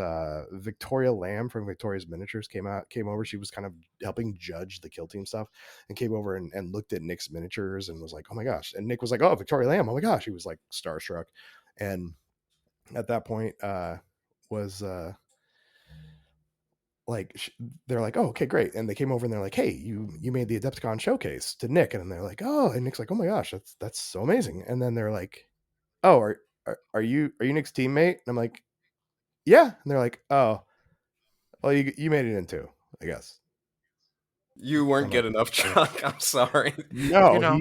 Victoria Lamb from Victoria's Miniatures came over. She was kind of helping judge the kill team stuff, and came over and looked at Nick's miniatures and was like, "Oh my gosh!" And Nick was like, "Oh, Victoria Lamb! Oh my gosh!" He was like starstruck, and at that point, was like they're like, "Oh, okay, great." And they came over and they're like, "Hey, you made the Adepticon showcase to Nick," and they're like, "Oh," and Nick's like, "Oh my gosh, that's so amazing." And then they're like, "Oh, are you Nick's teammate?" And I'm like, "Yeah." And they're like, "Oh, well, you made it in too, I guess." You weren't good enough, Chuck. I'm sorry. No, You know,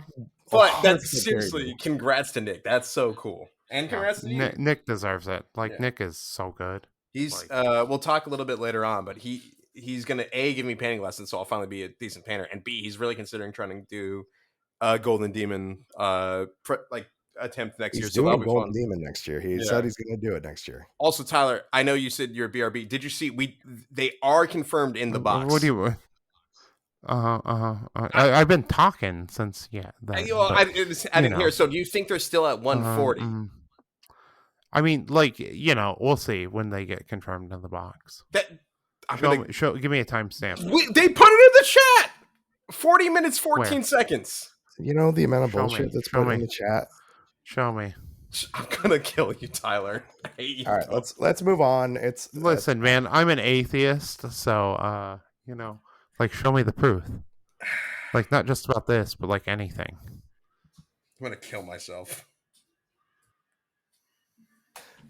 but that's seriously, congrats to Nick. That's so cool. And congrats to you. Nick deserves it. Like, Nick is so good. He's we'll talk a little bit later on, but he's gonna A, give me painting lessons, so I'll finally be a decent painter, and B, he's really considering trying to do Golden Demon attempt next year. So that'll be Golden Demon next year. He said he's gonna do it next year. Also, Tyler, I know you said you're a BRB. Did you see they are confirmed in the box? What do you I've been talking since I didn't hear. So do you think they're still at 140? I mean, like, we'll see when they get confirmed in the box. Give me a timestamp. They put it in the chat. 40 minutes, 14 seconds. You know the amount of bullshit that's put in the chat. Show me. I'm gonna kill you, Tyler. I hate you. All right, let's move on. Listen, man, I'm an atheist, so like, show me the proof. Like, not just about this, but like anything. I'm gonna kill myself.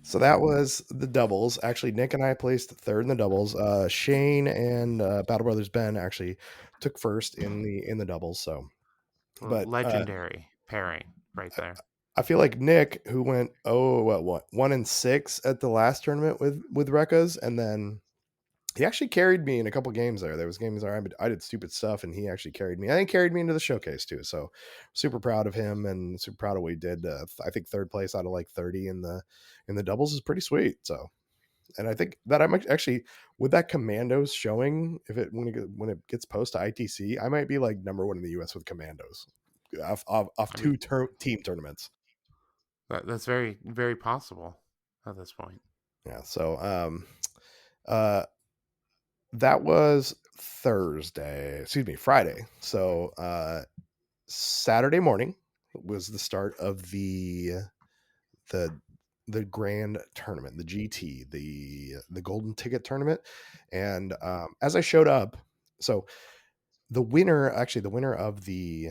So that was the doubles. Actually, Nick and I placed third in the doubles. Shane and Battle Brothers Ben actually took first in the doubles. So, but legendary pairing right there. I feel like Nick, who went 1-6 at the last tournament with Rekkas, and then he actually carried me in a couple games there. There was games where I did stupid stuff, and he actually carried me. I think carried me into the showcase too. So super proud of him and super proud of what he did. I think third place out of like 30 in the doubles is pretty sweet. So, and I think that I might actually, with that Commandos showing, when it gets post to ITC, I might be like number one in the US with Commandos off two team tournaments. That's very, very possible at this point. Yeah. So, that was Friday. So Saturday morning was the start of the grand tournament, the GT, the golden ticket tournament. And as I showed up, so the winner of the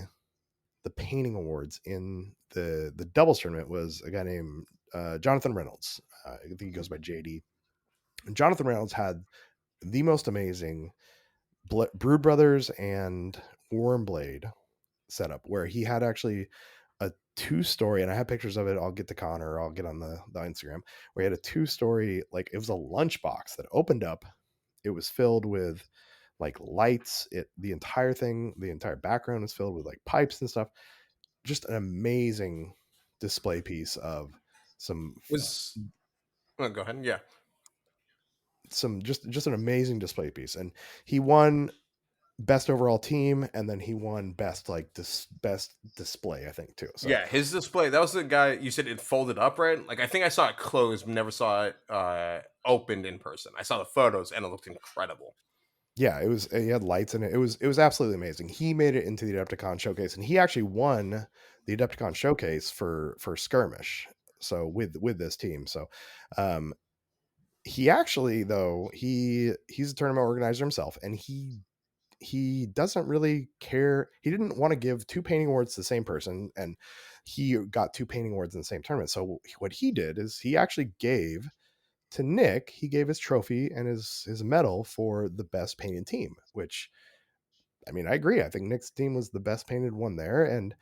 painting awards in the doubles tournament was a guy named Jonathan Reynolds. I think he goes by JD. And Jonathan Reynolds had the most amazing Brood Brothers and Wormblade setup, where he had actually a 2-story, and I have pictures of it. I'll get to Connor, or I'll get on the Instagram, where he had a 2-story, like it was a lunchbox that opened up. It was filled with like lights. The entire background is filled with like pipes and stuff. Just an amazing display piece of some. Go ahead. Yeah. Some just an amazing display piece, and he won best overall team, and then he won best display, I think, too. So yeah, his display, that was the guy you said it folded up, right? Like I think I saw it closed, but never saw it opened in person. I saw the photos and it looked incredible. Yeah, he had lights in it. It was absolutely amazing. He made it into the Adepticon showcase, and he actually won the Adepticon showcase for skirmish. So with this team. So he actually, though, he's a tournament organizer himself, and he doesn't really care. He didn't want to give 2 painting awards to the same person, and he got 2 painting awards in the same tournament. So what he did is he actually gave to Nick, he gave his trophy and his medal for the best painted team, which, I mean, I agree. I think Nick's team was the best painted one there. And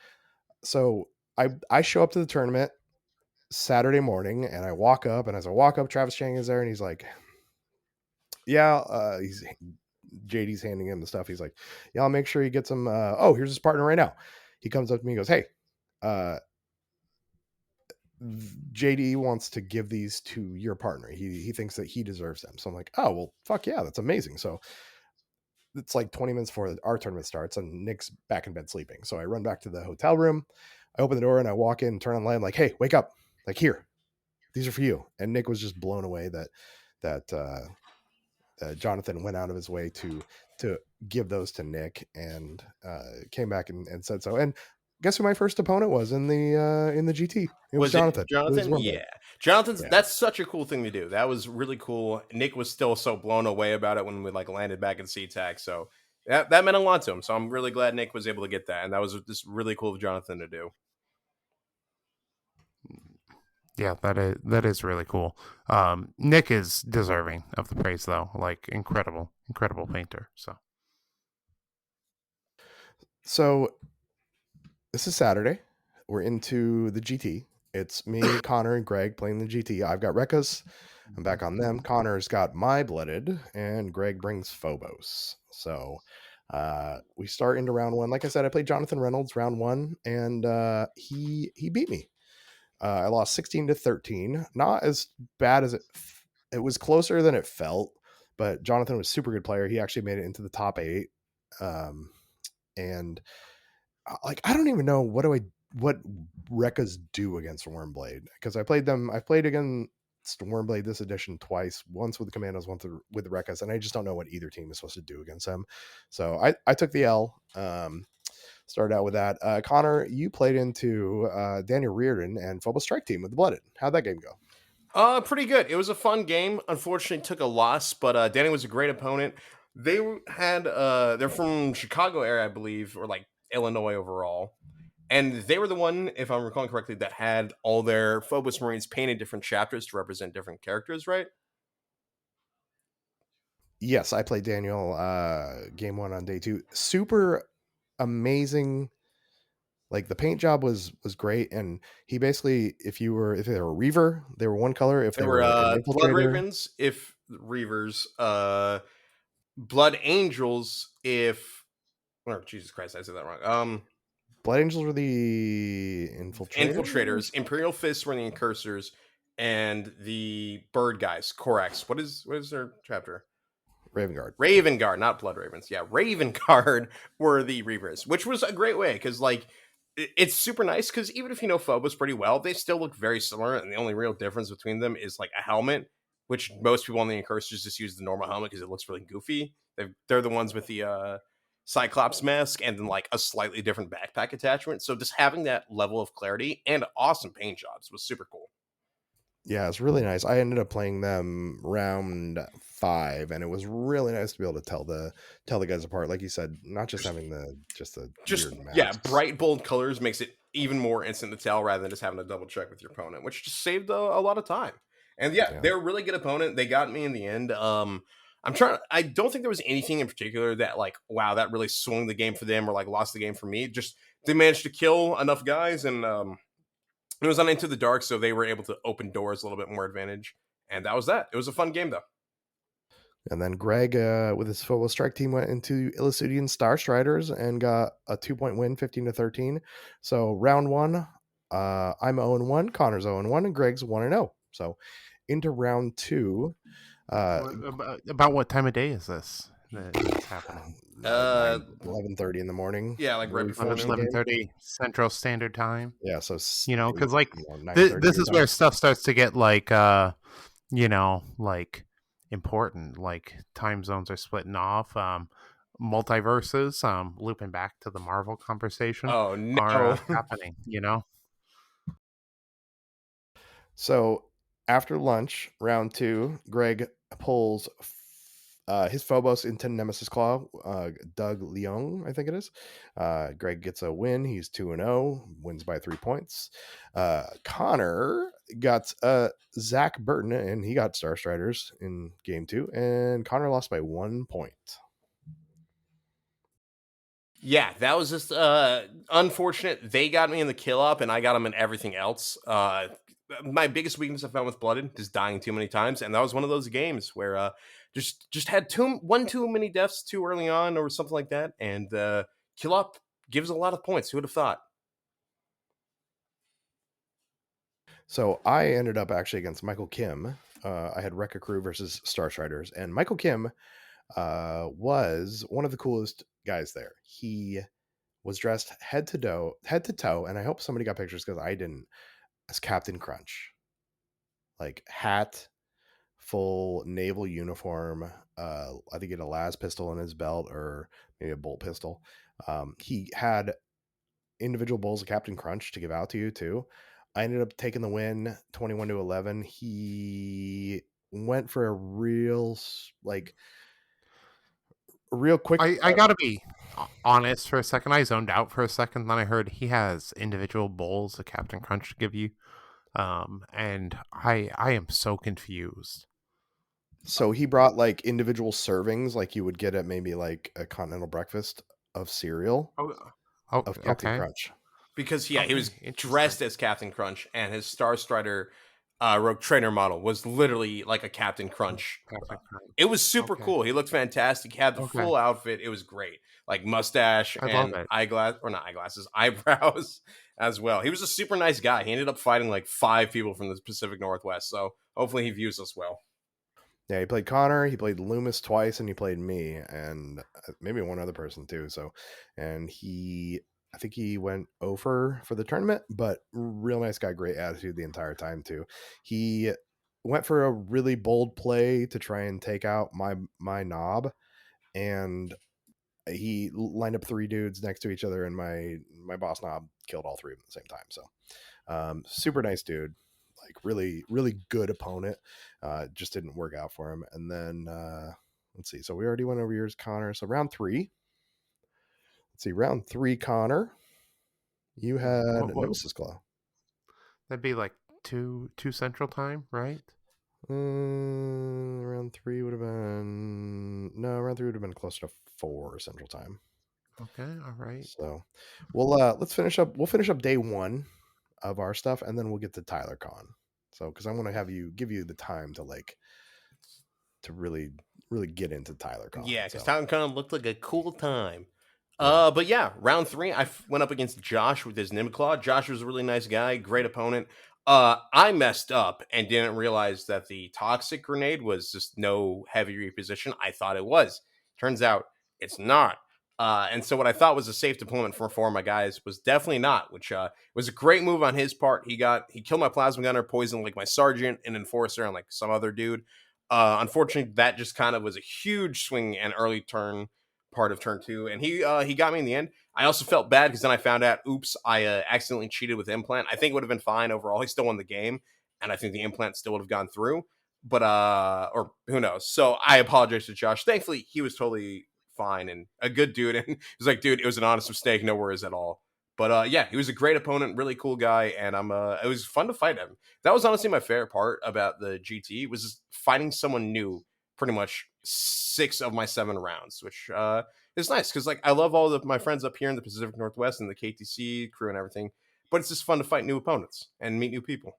so I show up to the tournament Saturday morning, and I walk up, and as I walk up, Travis Chang is there, and he's like, JD's handing him the stuff. He's like, yeah, I'll make sure he gets him. Here's his partner right now. He comes up to me and goes, hey, JD wants to give these to your partner. He thinks that he deserves them. So I'm like, oh, well, fuck yeah, that's amazing. So it's like 20 minutes before our tournament starts, and Nick's back in bed sleeping. So I run back to the hotel room. I open the door and I walk in, turn on the light. I'm like, hey, wake up. Like, here. these are for you. And Nick was just blown away that Jonathan went out of his way to give those to Nick, and came back and said so. And guess who my first opponent was in the GT? It was Jonathan. Jonathan? Yeah. Jonathan's that's such a cool thing to do. That was really cool. Nick was still so blown away about it when we like landed back in SeaTac. So that meant a lot to him. So I'm really glad Nick was able to get that. And that was just really cool of Jonathan to do. Yeah, that is really cool. Nick is deserving of the praise, though. Like, incredible painter. So this is Saturday. We're into the GT. It's me, Connor, and Greg playing the GT. I've got Rekkas. I'm back on them. Connor's got My Blooded, and Greg brings Phobos. So we start into round one. Like I said, I played Jonathan Reynolds round one, and he beat me. I lost 16-13. Not as bad as it was closer than it felt, but Jonathan was a super good player. He actually made it into the top 8. And like, I don't even know what Rekkas do against Wormblade, because I played against Wormblade this edition twice, once with the Commandos, once with the Rekkas, and I just don't know what either team is supposed to do against them. So I took the L. Started out with that. Connor, you played into Daniel Reardon and Phobos Strike Team with the Blooded. How'd that game go? Pretty good. It was a fun game. Unfortunately, took a loss, but Danny was a great opponent. They had they're from Chicago area, I believe, or like Illinois overall. And they were the one, if I'm recalling correctly, that had all their Phobos Marines painted different chapters to represent different characters, right? Yes, I played Daniel game 1 on day 2. Super amazing. Like, the paint job was great, and he basically, if they were a Reaver, they were one color. If they were an Blood Infiltrator, Ravens, if Reavers, Blood Angels, if Jesus Christ, I said that wrong. Blood Angels were the Infiltrators. Imperial Fists were the Incursors, and the Bird guys, Corax. What is their chapter? Raven Guard, not Blood Ravens. Yeah, Raven Guard were the Reavers, which was a great way, because like it's super nice, because even if you know Phobos pretty well, they still look very similar, and the only real difference between them is like a helmet, which most people on the Incursors just use the normal helmet because it looks really goofy. They're the ones with the Cyclops mask and then like a slightly different backpack attachment. So just having that level of clarity and awesome paint jobs was super cool. Yeah, it's really nice. I ended up playing them round 5, and it was really nice to be able to tell the guys apart. Like you said, not just having the weird masks. Bright bold colors makes it even more instant to tell, rather than just having to double check with your opponent, which just saved a lot of time. And they're a really good opponent. They got me in the end. I don't think there was anything in particular that like, wow, that really swung the game for them or like lost the game for me. Just they managed to kill enough guys, and it was on Into the Dark, so they were able to open doors a little bit more advantage. And that was that. It was a fun game, though. And then Greg, with his Phobos Strike Team, went into Illicidian Star Striders and got a 2-point win, 15-13. So round 1, I'm 0-1, Connor's 0-1, and Greg's 1-0. So into round 2. About what time of day is this? That's happening. 11:30 in the morning. Yeah, like right before 11:30 Central Standard Time. Yeah, so because like this is where stuff starts to get like like important. Like time zones are splitting off. Multiverses, looping back to the Marvel conversation. Oh no, are happening. So after lunch, round 2, Greg pulls his Phobos into Nemesis Claw, Doug Leung, I think it is. Greg gets a win. He's 2-0, wins by 3 points. Connor got Zach Burton, and he got Star Striders in game 2, and Connor lost by 1 point. Yeah, that was just unfortunate. They got me in the kill up, and I got them in everything else. My biggest weakness I found with Blooded is dying too many times, and that was one of those games where just had too many deaths too early on, or something like that. And kill up gives a lot of points. Who would have thought? So I ended up actually against Michael Kim. I had Rekka Crew versus Star Striders, and Michael Kim was one of the coolest guys there. He was dressed head to toe, and I hope somebody got pictures because I didn't, as Captain Crunch. like hat, full naval uniform. I think he had a las pistol in his belt, or maybe a bolt pistol. He had individual bowls of Captain Crunch to give out to you too. I ended up taking the win 21-11. He went for a real quick. I gotta be honest for a second. I zoned out for a second. Then I heard he has individual bowls of Captain Crunch to give you, and I am so confused. So he brought like individual servings, like you would get at maybe like a continental breakfast of cereal of Captain Okay. Crunch. Because he was dressed as Captain Crunch, and his Star Strider Rogue Trainer model was literally like a Captain Crunch. It was super cool. He looked fantastic. He had the full outfit. It was great, like mustache and eyebrows as well. He was a super nice guy. He ended up fighting like 5 people from the Pacific Northwest. So hopefully he views us well. Yeah, he played Connor, he played Loomis twice, and he played me, and maybe one other person too. So, and I think he went over for the tournament, but real nice guy, great attitude the entire time too. He went for a really bold play to try and take out my knob, and he lined up 3 dudes next to each other, and my boss knob killed all 3 of them at the same time. So, super nice dude. Like really, really good opponent. Just didn't work out for him. And then let's see. So we already went over yours, Connor. So round 3. Let's see. Round 3, Connor. You had Nemesis Claw. That'd be like 2 Central Time, right? Round 3 would have been round 3 would have been closer to 4 Central Time. Okay, all right. So we'll let's finish up. We'll finish up day 1 of our stuff, and then we'll get to Tyler Con. So because I want to give you the time to really get into Tyler Con. Yeah, because Tyler Con looked like a cool time. But yeah, round 3, I went up against Josh with his Nimclaw. Josh was a really nice guy, great opponent. I messed up and didn't realize that the toxic grenade was just no heavy reposition. I thought it was. Turns out it's not. And so what I thought was a safe deployment for 4 of my guys was definitely not, which was a great move on his part. He killed my plasma gunner, poisoned like my sergeant, an enforcer, and like some other dude. Unfortunately, that just kind of was a huge swing and early turn part of turn 2, and he got me in the end. I also felt bad because then I found out, oops, I accidentally cheated with implant. I think it would have been fine overall. He still won the game, and I think the implant still would have gone through, but or who knows. So I apologize to Josh. Thankfully, he was totally fine and a good dude, and he was like, dude, it was an honest mistake, no worries at all. But yeah, he was a great opponent, really cool guy, and it was fun to fight him. That was honestly my favorite part about the GT, was just fighting someone new pretty much 6 of my 7 rounds, which is nice because like I love all of my friends up here in the Pacific Northwest and the KTC crew and everything, but it's just fun to fight new opponents and meet new people.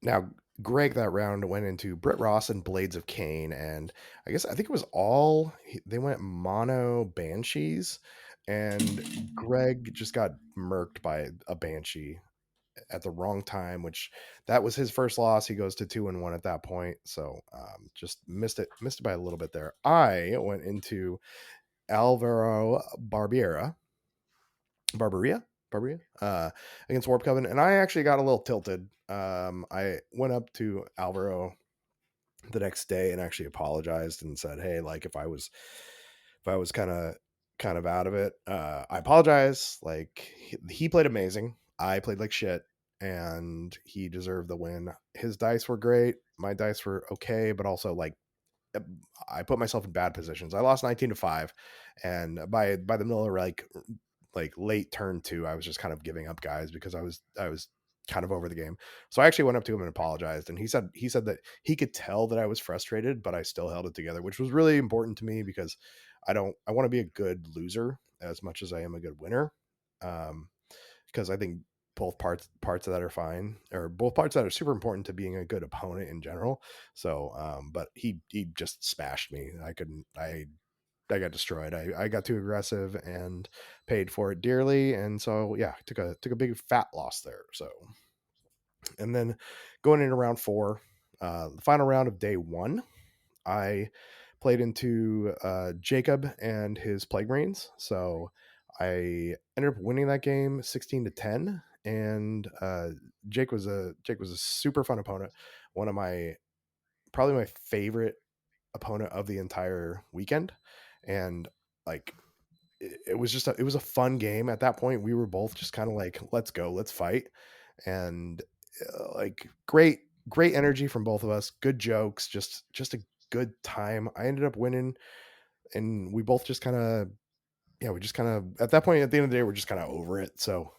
Now, Greg that round went into Britt Ross and Blades of Cain, and I think it was they went mono Banshees, and Greg just got murked by a Banshee at the wrong time, which that was his first loss. He goes to 2-1 at that point, so just missed it by a little bit there. I went into Alvaro Barberia against Warp Coven, and I actually got a little tilted. I went up to Alvaro the next day and actually apologized and said, hey, like if I was kind of out of it, I apologize. Like he played amazing, I played like shit, and he deserved the win. His dice were great, my dice were okay, but also like I put myself in bad positions. I lost 19-5, and by the middle of like late turn 2, I was just kind of giving up guys because I was kind of over the game. So I actually went up to him and apologized, and he said that he could tell that I was frustrated, but I still held it together, which was really important to me because I want to be a good loser as much as I am a good winner. Because I think both parts of that are fine, or both parts that are super important to being a good opponent in general. So, but he just smashed me. I got destroyed. I got too aggressive and paid for it dearly. And so, yeah, took a big fat loss there. So, and then going into round 4, the final round of day 1, I played into Jacob and his Plague Marines. So I ended up winning that game 16-10. and Jake was a super fun opponent. One of probably my favorite opponent of the entire weekend, and like it was just it was a fun game. At that point, we were both just kind of like, let's go, let's fight, and like great energy from both of us. Good jokes, just a good time. I ended up winning, and we both just kind of we just kind of at that point at the end of the day we're just kind of over it. So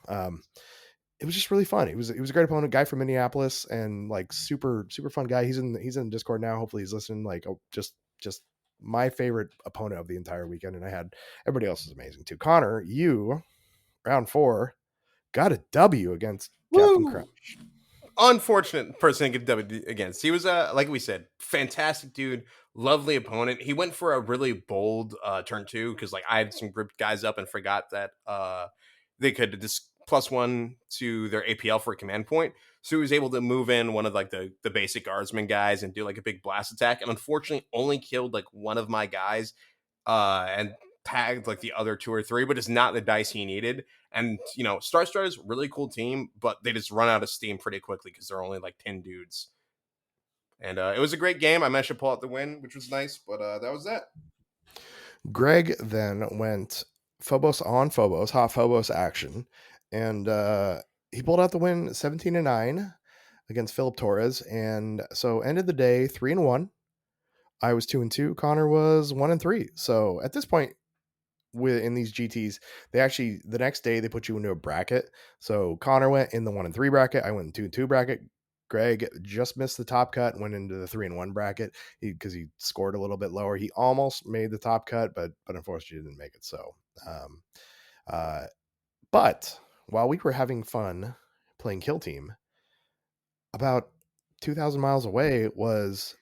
it was just really fun. It was a great opponent, guy from Minneapolis, and like super fun guy. He's in Discord now. Hopefully he's listening. Like, oh, just my favorite opponent of the entire weekend, and I had everybody else is amazing too. Connor, you round 4 got a W against Captain Woo! Crouch. Unfortunate person to get W against. He was like we said, fantastic dude, lovely opponent. He went for a really bold turn 2 because like I had some grouped guys up and forgot that they could just +1 to their APL for a command point. So he was able to move in one of like the basic guardsman guys and do like a big blast attack, and unfortunately only killed like one of my guys and tagged like the other 2 or 3, but it's not the dice he needed. And Star Strider's really cool team, but they just run out of steam pretty quickly because they're only like 10 dudes. And it was a great game. I managed to pull out the win, which was nice, but that was that. Greg then went Phobos on Phobos, hot Phobos action, and he pulled out the win 17-9 against Philip Torres, and so ended the day 3-1. I was 2-2. Connor was 1-3. So at this point, in these GTs, they actually the next day they put you into a bracket. So Connor went in the 1-3 bracket. I went in 2-2 bracket. Greg just missed the top cut, went into the 3-1 bracket because he scored a little bit lower. He almost made the top cut, but unfortunately didn't make it. So, but while we were having fun playing Kill Team, about 2,000 miles away was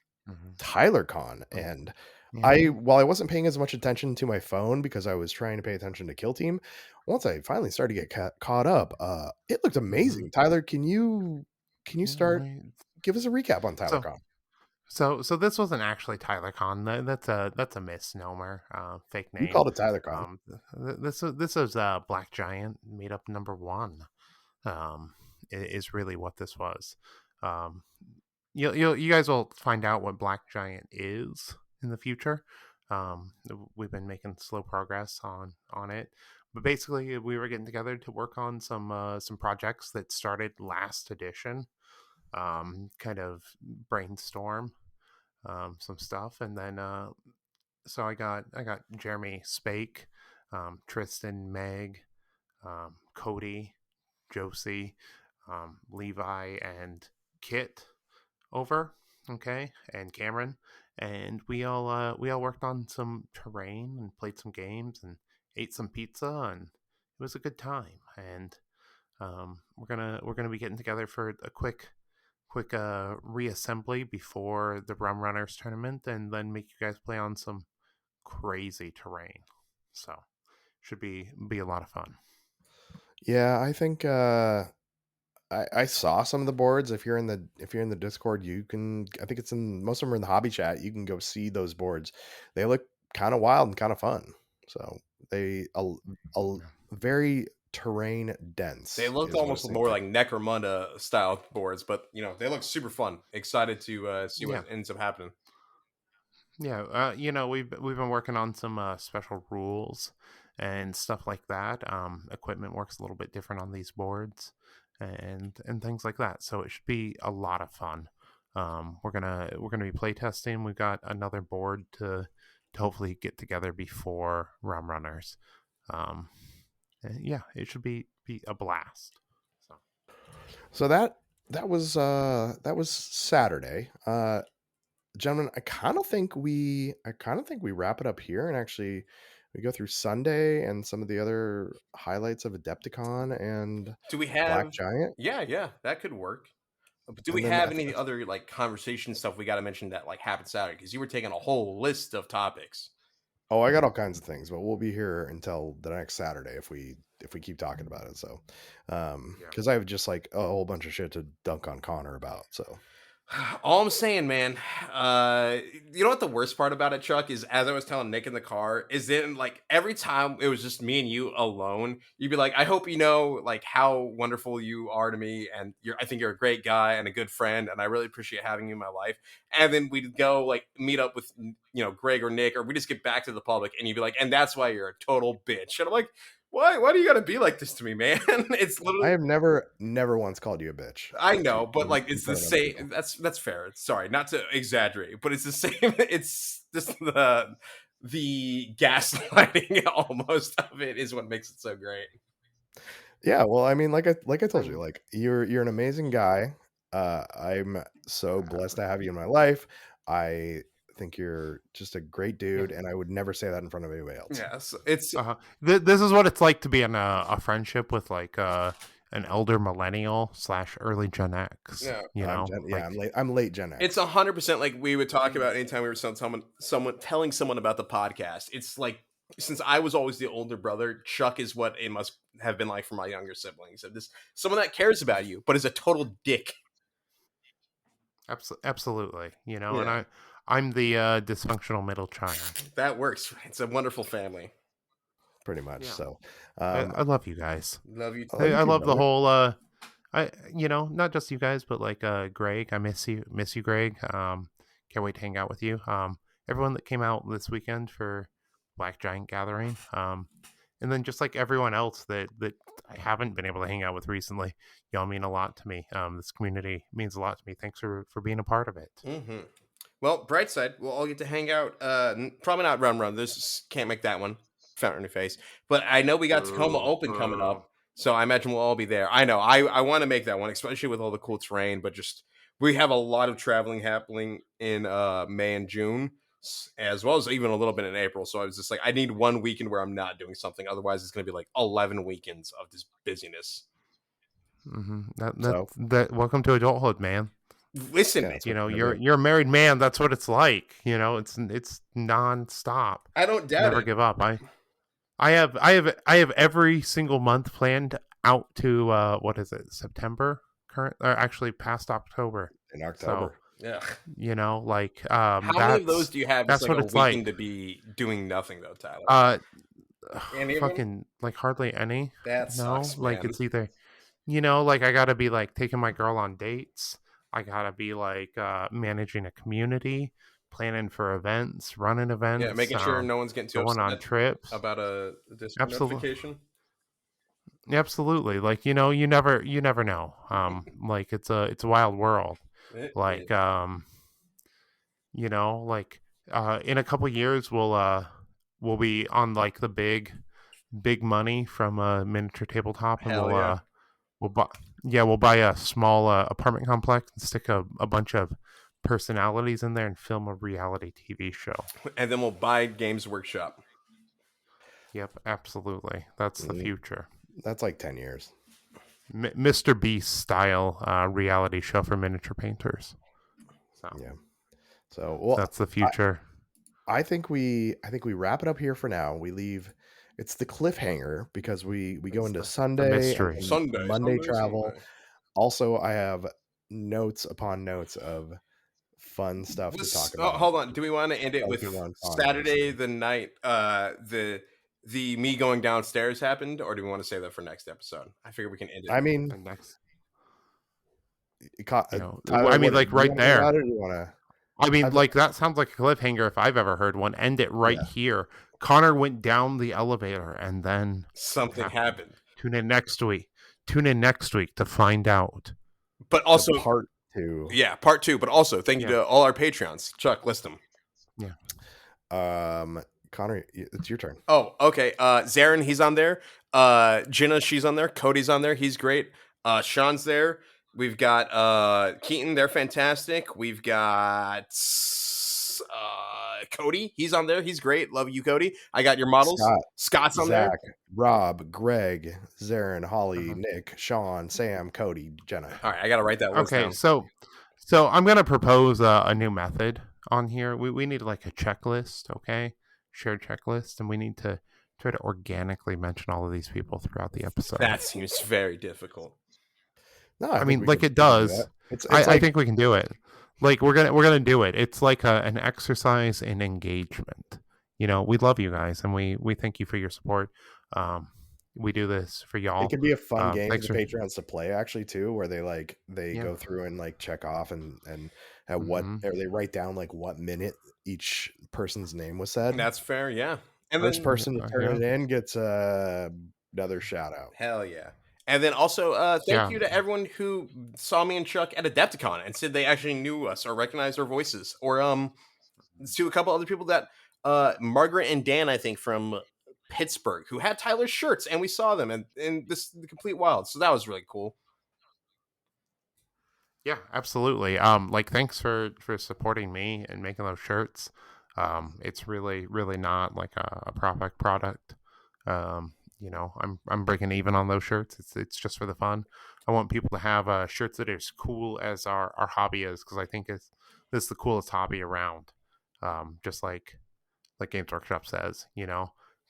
TylerCon, and while I wasn't paying as much attention to my phone because I was trying to pay attention to Kill Team, once I finally started to get caught up, it looked amazing. Tyler, can you start give us a recap on TylerCon? So this wasn't actually TylerCon. That's a misnomer, fake name. You called it TylerCon. This was Black Giant meetup number 1. Is really what this was. You guys will find out what Black Giant is in the future. We've been making slow progress on it, but basically we were getting together to work on some projects that started last edition. Kind of brainstorm some stuff, and then so I got Jeremy Spake, Tristan, Meg, Cody, Josie, Levi, and Kit over, okay, and Cameron, and we all worked on some terrain and played some games and ate some pizza, and it was a good time. And we're gonna be getting together for a quick reassembly before the Rum Runners tournament, and then make you guys play on some crazy terrain. So should be a lot of fun. Yeah, I think I saw some of the boards. If you're in the Discord, you can. I think it's in most of them are in the hobby chat. You can go see those boards. They look kind of wild and kind of fun. So they a very terrain dense. They looked almost more like Necromunda style boards, but they look super fun. Excited to see what ends up happening. Yeah, we've been working on some special rules and stuff like that. Equipment works a little bit different on these boards, and things like that. So it should be a lot of fun. We're gonna be playtesting. We've got another board to hopefully get together before Rum Runners. Yeah, it should be a blast. So that was Saturday. Gentlemen, I kind of think we wrap it up here, and actually we go through Sunday and some of the other highlights of Adepticon and do we have Black Giant. Yeah, that could work. But do we have any other like conversation stuff we got to mention that like happened Saturday? Because you were taking a whole list of topics. Oh, I got all kinds of things, but we'll be here until the next Saturday if we keep talking about it. So, because I have just like a whole bunch of shit to dunk on Connor about. So, All I'm saying, man, you know what the worst part about it, Chuck, is as I was telling Nick in the car, is then like every time it was just me and you alone, you'd be like, I hope you know like how wonderful you are to me, and I think you're a great guy and a good friend, and I really appreciate having you in my life. And then we'd go like meet up with Greg or Nick, or we just get back to the public, and you'd be like, and that's why you're a total bitch. And I'm like, why do you gotta be like this to me, man? It's literally I have never once called you a bitch. I know, but like it's the same. That's fair. Sorry, not to exaggerate, but it's the same. It's just the gaslighting almost of it is what makes it so great. Yeah, well, I mean, like I told you, like you're an amazing guy. I'm so blessed to have you in my life. I think you're just a great dude, and I would never say that in front of anybody else. Yes, it's this is what it's like to be in a friendship with like an elder millennial / early Gen X. Yeah, I'm late Gen X. It's 100% like we would talk about anytime we were telling someone about the podcast. It's like since I was always the older brother, Chuck is what it must have been like for my younger siblings. Of this someone that cares about you, but is a total dick. Absolutely, and I'm the dysfunctional middle child. That works. It's a wonderful family. Pretty much. Yeah. So I love you guys. Love you too. I love the whole not just you guys, but like Greg. I miss you, Greg. Can't wait to hang out with you. Everyone that came out this weekend for Black Giant Gathering. And then just like everyone else that I haven't been able to hang out with recently, y'all mean a lot to me. This community means a lot to me. Thanks for being a part of it. Mm-hmm. Well, bright side, we'll all get to hang out. Probably not run. This can't make that one. Fountain in your face. But I know we got Tacoma Open coming up, so I imagine we'll all be there. I know. I want to make that one, especially with all the cool terrain. But just we have a lot of traveling happening in May and June, as well as even a little bit in April. So I was just like, I need one weekend where I'm not doing something. Otherwise, it's going to be like 11 weekends of this busyness. Mm-hmm. That welcome to adulthood, man. Listen, you're a married man. That's what it's like. It's nonstop. I don't doubt Never give up. I have every single month planned out to what is it, September or actually past October. In October. So, yeah. Like how many of those do you have? That's like what a it's weekend like to be doing nothing though, Tyler. Fucking like hardly any. That sucks, man. Like it's either like I gotta be like taking my girl on dates. I gotta be like managing a community, planning for events, running events. Yeah, making sure no one's getting too going on trips about a Discord notification. Absolutely, like you never know. Like it's a wild world. Like in a couple years we'll be on like the big money from a miniature tabletop, and we'll buy a small apartment complex and stick a bunch of personalities in there and film a reality TV show. And then we'll buy Games Workshop. Yep, absolutely. That's the future. That's like 10 years. Mr. Beast style reality show for miniature painters. Yeah. So that's the future. I think we wrap it up here for now. We leave. It's the cliffhanger because we go into Sunday, Monday travel. Sunday. Also, I have notes upon notes of fun stuff to talk about. Hold on. Do we want to end it with Saturday the night the me going downstairs happened, or do we want to save that for next episode? I figure we can end it. I mean, next. I mean, like right there. I mean, I've, like that sounds like a cliffhanger if I've ever heard one. End it right here. Connor went down the elevator and then something happened. Tune in next week to find out. But also part 2. Yeah, part 2. But also thank you to all our Patreons. Chuck, list them. Yeah. Connor, it's your turn. Oh, okay. Zarin, he's on there. Jenna, she's on there. Cody's on there. He's great. Sean's there. We've got Keaton. They're fantastic. We've got Cody. He's on there. He's great. Love you, Cody. I got your models. Scott's on Zach, there. Rob, Greg, Zarin, Holly, Nick, Sean, Sam, Cody, Jenna. All right, I got to write that list down. Okay, so I'm going to propose a new method on here. We need like a checklist, okay? Shared checklist, and we need to try to organically mention all of these people throughout the episode. That seems very difficult. No, I mean, like it we can do does. It's I think we can do it. Like we're gonna do it. It's like an exercise in engagement. We love you guys, and we thank you for your support. We do this for y'all. It could be a fun game for Thanks the Patreons to play actually too, where they go through and like check off and at what, or they write down like what minute each person's name was said. That's fair, yeah. And First person to turn it in gets another shout out. Hell yeah. And then also, thank you to everyone who saw me and Chuck at Adepticon and said they actually knew us or recognized our voices. Or to a couple other people that Margaret and Dan, I think, from Pittsburgh, who had Tyler's shirts, and we saw them in the complete wild. So that was really cool. Yeah, absolutely. Like thanks for supporting me and making those shirts. It's really, really not like a profit product. I'm breaking even on those shirts. It's just for the fun. I want people to have shirts that are as cool as our hobby is, because I think this is the coolest hobby around. Just like Games Workshop says,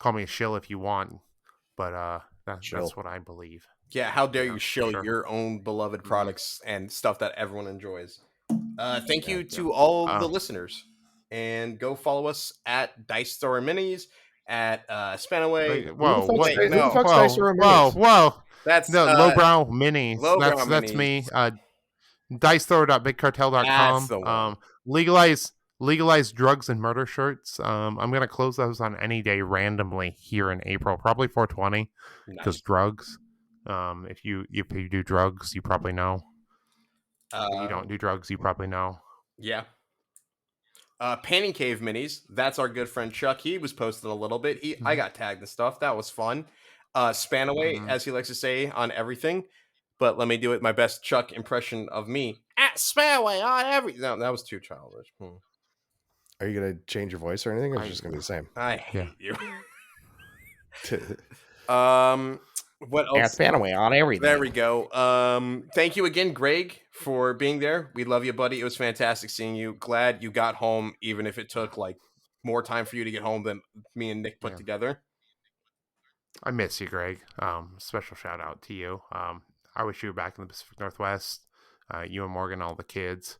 call me a shill if you want, but that's what I believe. Yeah, how dare you shill your own beloved products and stuff that everyone enjoys. Thank you to all the listeners, and go follow us at Dice Thrower Minis, at Spanaway. Whoa. That's Lowbrow Minis. That's Minis. Me. Dicethrower.bigcartel.com. Legalize drugs and murder shirts. I'm gonna close those on any day randomly here in April, probably 420, because drugs. If you do drugs, you probably know. If you don't do drugs, you probably know. Yeah. Painting Cave Minis. That's our good friend Chuck. He was posting a little bit. I got tagged and stuff. That was fun. Spanaway, as he likes to say on everything. But let me do it my best Chuck impression of me. At Spanaway on everything. No, that was too childish. Are you gonna change your voice or anything, or is it just gonna be the same? I hate you. What else? Spanaway on everything. There we go. Thank you again, Greg, for being there. We love you, buddy. It was fantastic seeing you. Glad you got home, even if it took like more time for you to get home than me and Nick put together. I miss you, Greg. Special shout out to you. I wish you were back in the Pacific Northwest. You and Morgan, all the kids.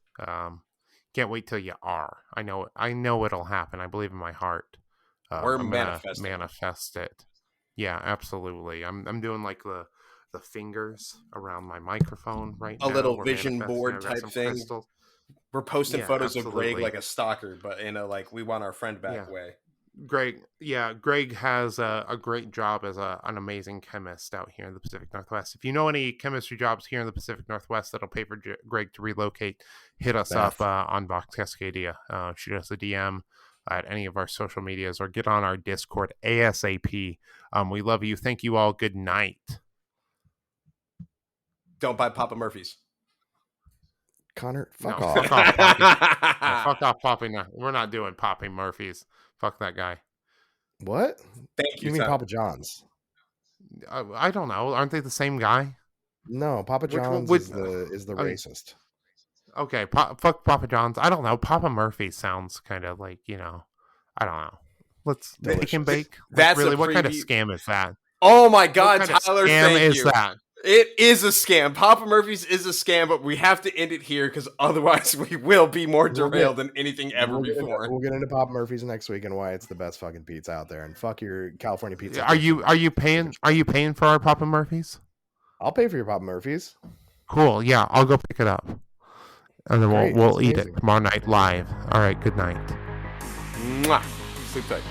Can't wait till you are. I know it'll happen. I believe in my heart. We're I'm manifesting. Manifest it. Yeah, absolutely. I'm doing like the fingers around my microphone right now. A little vision board type thing. Crystals. We're posting photos of Greg like a stalker, but in a like we want our friend back way. Greg has a great job as an amazing chemist out here in the Pacific Northwest. If you know any chemistry jobs here in the Pacific Northwest that'll pay for Greg to relocate, hit us up on Vox Cascadia. Shoot us a DM at any of our social medias, or get on our Discord ASAP. We love you. Thank you all. Good night. Don't buy Papa Murphy's. Connor, fuck off. Fuck off, Poppy. Fuck off, Poppy. No, we're not doing Poppy Murphy's. Fuck that guy. What? Thank you. You mean Papa John's? I don't know. Aren't they the same guy? No, Papa John's is the racist. Okay, fuck Papa John's. I don't know. Papa Murphy sounds kind of like, I don't know. Let's take and bake. That's really what kind of scam is that? Oh my God, Tyler! Scam is that? It is a scam. Papa Murphy's is a scam, but we have to end it here because otherwise we will be more derailed than anything ever before. We'll get into Papa Murphy's next week and why it's the best fucking pizza out there. And fuck your California pizza. Are you paying for our Papa Murphy's? I'll pay for your Papa Murphy's. Cool. Yeah, I'll go pick it up, and then we'll eat it tomorrow night live. All right. Good night. Mwah. Sleep tight.